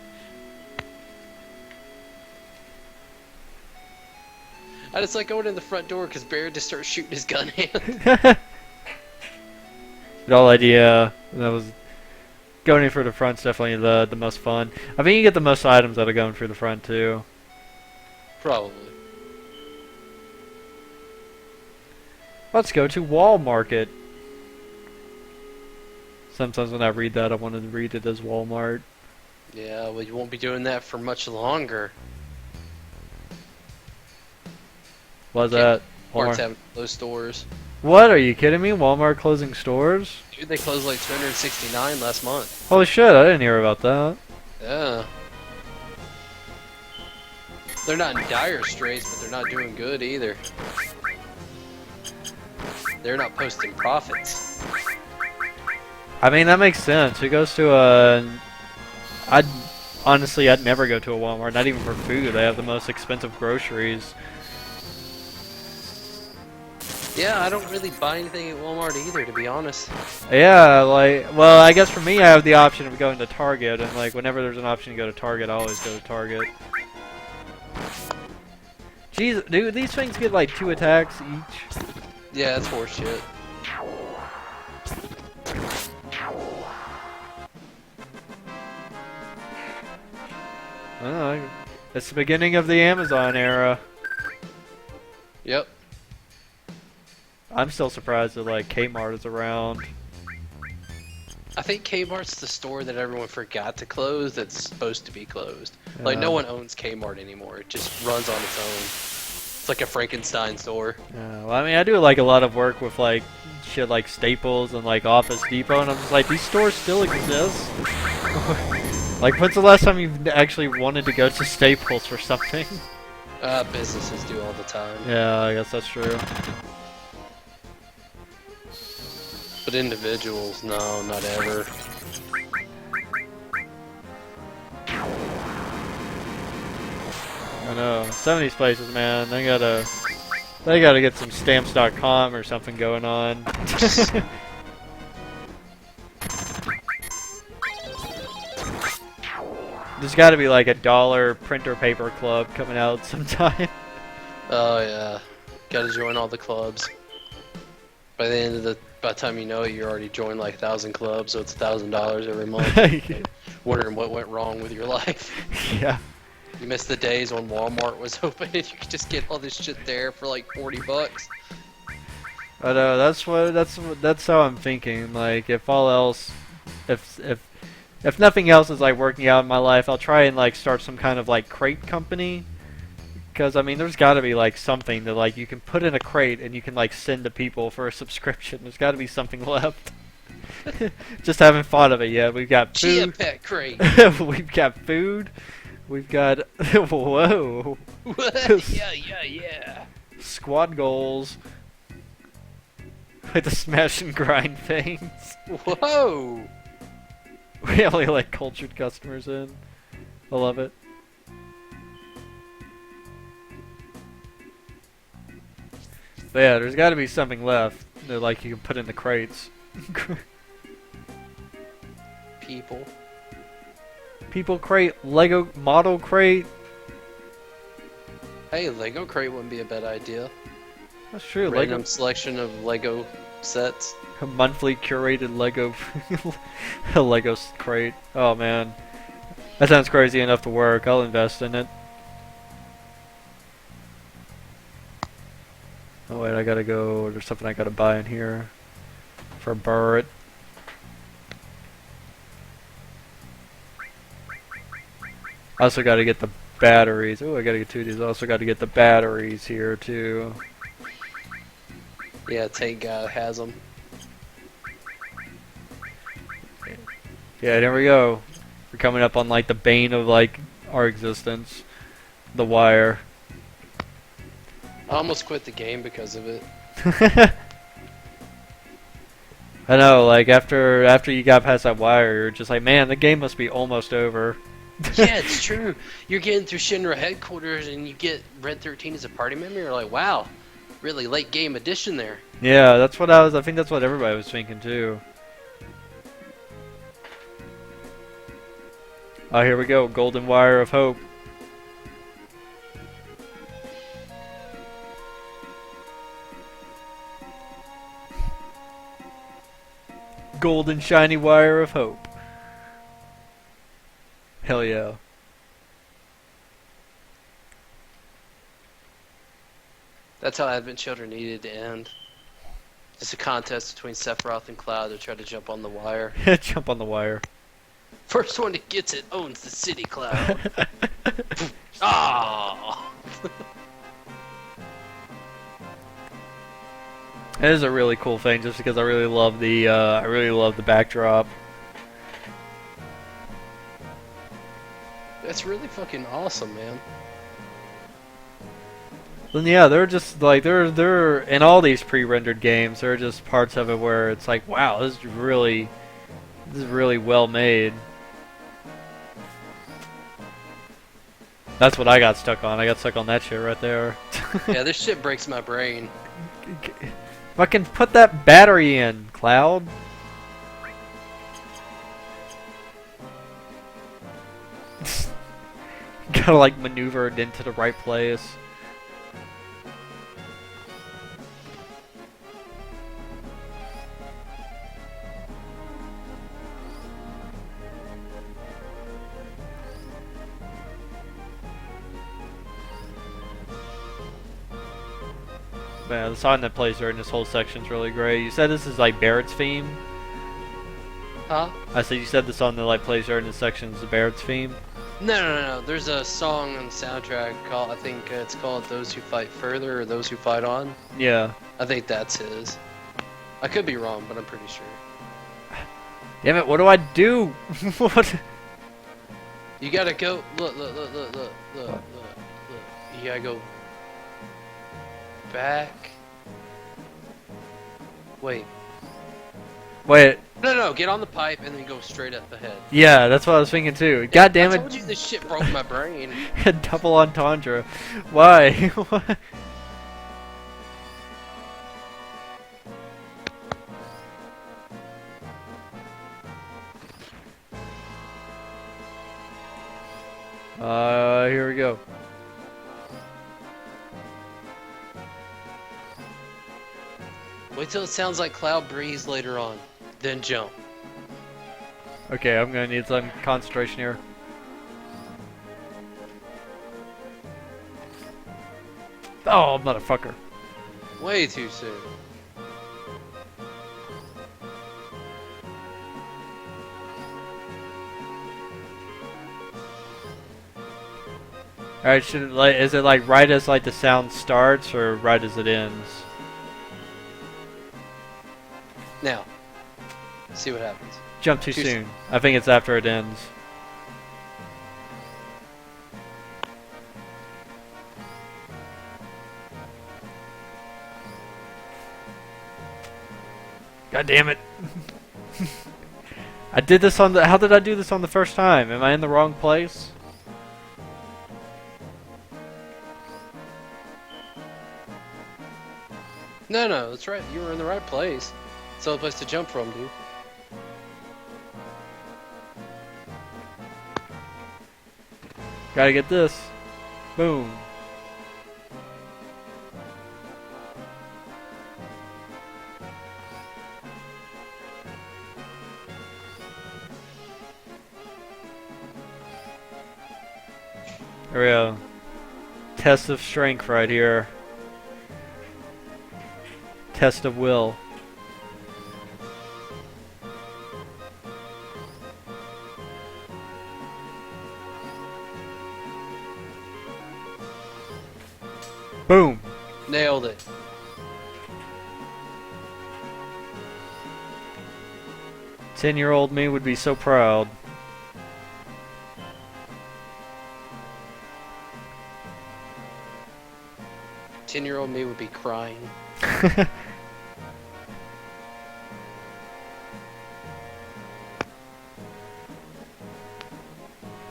I just like going in the front door because Barrett just starts shooting his gun hand. The whole idea that was going in for the front's definitely the most fun. I think you get the most items out of going through the front too. Probably. Let's go to Wall Market. Sometimes when I read that, I want to read it as Walmart. Yeah, well, you won't be doing that for much longer. What's that? Walmart's Walmart. having those stores. What? Are you kidding me? Walmart closing stores? Dude, they closed like 269 last month. Holy shit, I didn't hear about that. Yeah. They're not in dire straits, but they're not doing good either. They're not posting profits. I mean, that makes sense. Who goes to I'd never go to a Walmart, not even for food. They have the most expensive groceries. Yeah, I don't really buy anything at Walmart either, to be honest. Yeah, like, well, I guess for me, I have the option of going to Target, and like, whenever there's an option to go to Target, I always go to Target. Jeez, dude, these things get like 2 attacks each. Yeah, that's horseshit. I don't know, it's the beginning of the Amazon era. Yep. I'm still surprised that like Kmart is around. I think Kmart's the store that everyone forgot to close that's supposed to be closed. Like, no one owns Kmart anymore. It just runs on its own. It's like a Frankenstein store. Well, I mean, I do like a lot of work with like shit like Staples and like Office Depot, and I'm just like, these stores still exist? Like, when's the last time you've actually wanted to go to Staples for something? Businesses do all the time. Yeah, I guess that's true. But individuals, no, not ever. I know. Some of these places, man, they gotta get some stamps.com or something going on. There's gotta be like a dollar printer paper club coming out sometime. Oh yeah, gotta join all the clubs. By the time you know it, you're already joined like 1,000 clubs, so it's $1,000 every month. Wondering what went wrong with your life. Yeah. You missed the days when Walmart was open and you could just get all this shit there for like $40. I know, that's how I'm thinking. Like, if all else, if nothing else is like working out in my life, I'll try and like start some kind of like crate company. Because I mean, there's got to be like something that like you can put in a crate and you can like send to people for a subscription. There's got to be something left. Just haven't thought of it yet. We've got Chia food. Pet crate. We've got food. We've got whoa. yeah. Squad goals. Like the smash and grind things. Whoa. We only let cultured customers in. I love it. But yeah, there's got to be something left that like you can put in the crates. People. People crate, Lego model crate. Hey, Lego crate wouldn't be a bad idea. That's true. Random selection of Lego sets. A monthly curated Lego a Lego crate. Oh man, that sounds crazy enough to work. I'll invest in it. Oh wait, I gotta go. There's something I gotta buy in here for Burt. I also gotta get the batteries. Oh, I gotta get two of these. I also gotta get the batteries here too. Yeah, Tank guy has them. Yeah, there we go. We're coming up on like the bane of like our existence. The wire. I almost quit the game because of it. I know, like after you got past that wire, you're just like, man, the game must be almost over. Yeah, it's true. You're getting through Shinra headquarters and you get Red 13 as a party member. You're like, wow, really late game addition there. Yeah, that's what I think that's what everybody was thinking too. Oh, here we go. Golden Wire of Hope. Golden shiny wire of hope. Hell yeah. That's how Advent Children needed to end. Just a contest between Sephiroth and Cloud to try to jump on the wire. Jump on the wire. First one that gets it owns the city, Cloud. Ah! It is a really cool thing, just because I really love the backdrop. That's really fucking awesome, man. Then yeah, they're just like they're in all these pre-rendered games. There are just parts of it where it's like, wow, this is really well made. That's what I got stuck on. I got stuck on that shit right there. Yeah, this shit breaks my brain. Fucking put that battery in, Cloud. Gotta like maneuver it into the right place. Man, the song that plays during this whole section is really great. You said this is like Barrett's theme? Huh? I said you said the song that like plays during this section is the Barrett's theme? No. There's a song on the soundtrack called, I think it's called Those Who Fight Further or Those Who Fight On. Yeah. I think that's his. I could be wrong, but I'm pretty sure. Damn it, what do I do? What? You gotta go. Look. You gotta go back. Wait. No. Get on the pipe and then go straight up ahead. Yeah, that's what I was thinking too. God damn I it. told you this shit broke my brain. Double entendre. Why? What? Here we go. Wait till it sounds like Cloud Breeze later on, then jump. Okay, I'm gonna need some concentration here. Oh, motherfucker. Way too soon. Alright, should it, like, is it like right as like the sound starts or right as it ends? Now, see what happens. Jump too soon. I think it's after it ends. God damn it. I did this on the... How did I do this on the first time? Am I in the wrong place? No, that's right. You were in the right place. It's the only place to jump from, dude. Gotta get this. Boom. There we go. Test of strength right here. Test of will. Boom. Nailed it. Ten-year-old me would be so proud. Ten-year-old me would be crying.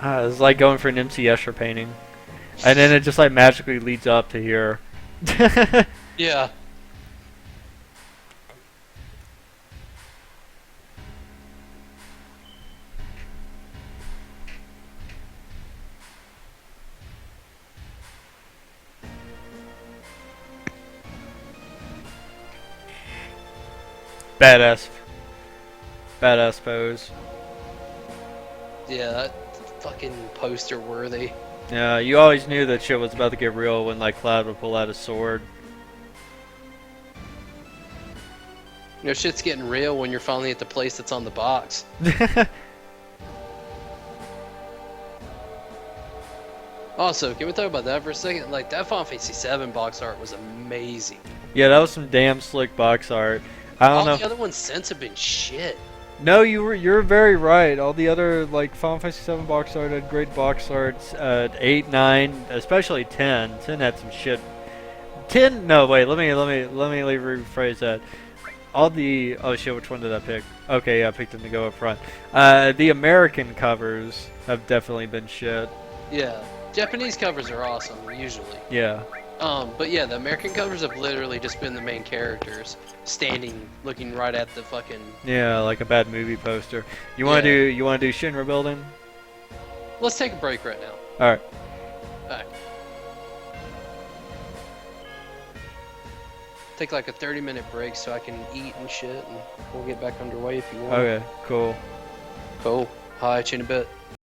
It's like going for an MC Escher painting. And then it just like magically leads up to here. Yeah. Badass. Badass pose. Yeah, that fucking poster worthy. Yeah, you always knew that shit was about to get real when like Cloud would pull out his sword. You know, shit's getting real when you're finally at the place that's on the box. Also, can we talk about that for a second? Like, that Final Fantasy VII box art was amazing. Yeah, that was some damn slick box art. I All don't the know. other ones since have been shit. No, you're very right. All the other like Final Fantasy VII box art had great box arts. 8, 9, especially 10. 10 had some shit. 10. No, wait. Let me rephrase that. All the oh shit, which one did I pick? Okay, yeah, I picked them to go up front. The American covers have definitely been shit. Yeah. Japanese covers are awesome, usually. Yeah. But yeah, the American covers have literally just been the main characters standing, looking right at the fucking. Yeah, like a bad movie poster. You wanna Yeah. do Shinra building? Let's take a break right now. Alright. Alright. Take like a 30-minute break so I can eat and shit, and we'll get back underway if you want. Okay, cool. Cool. Hi, in a bit.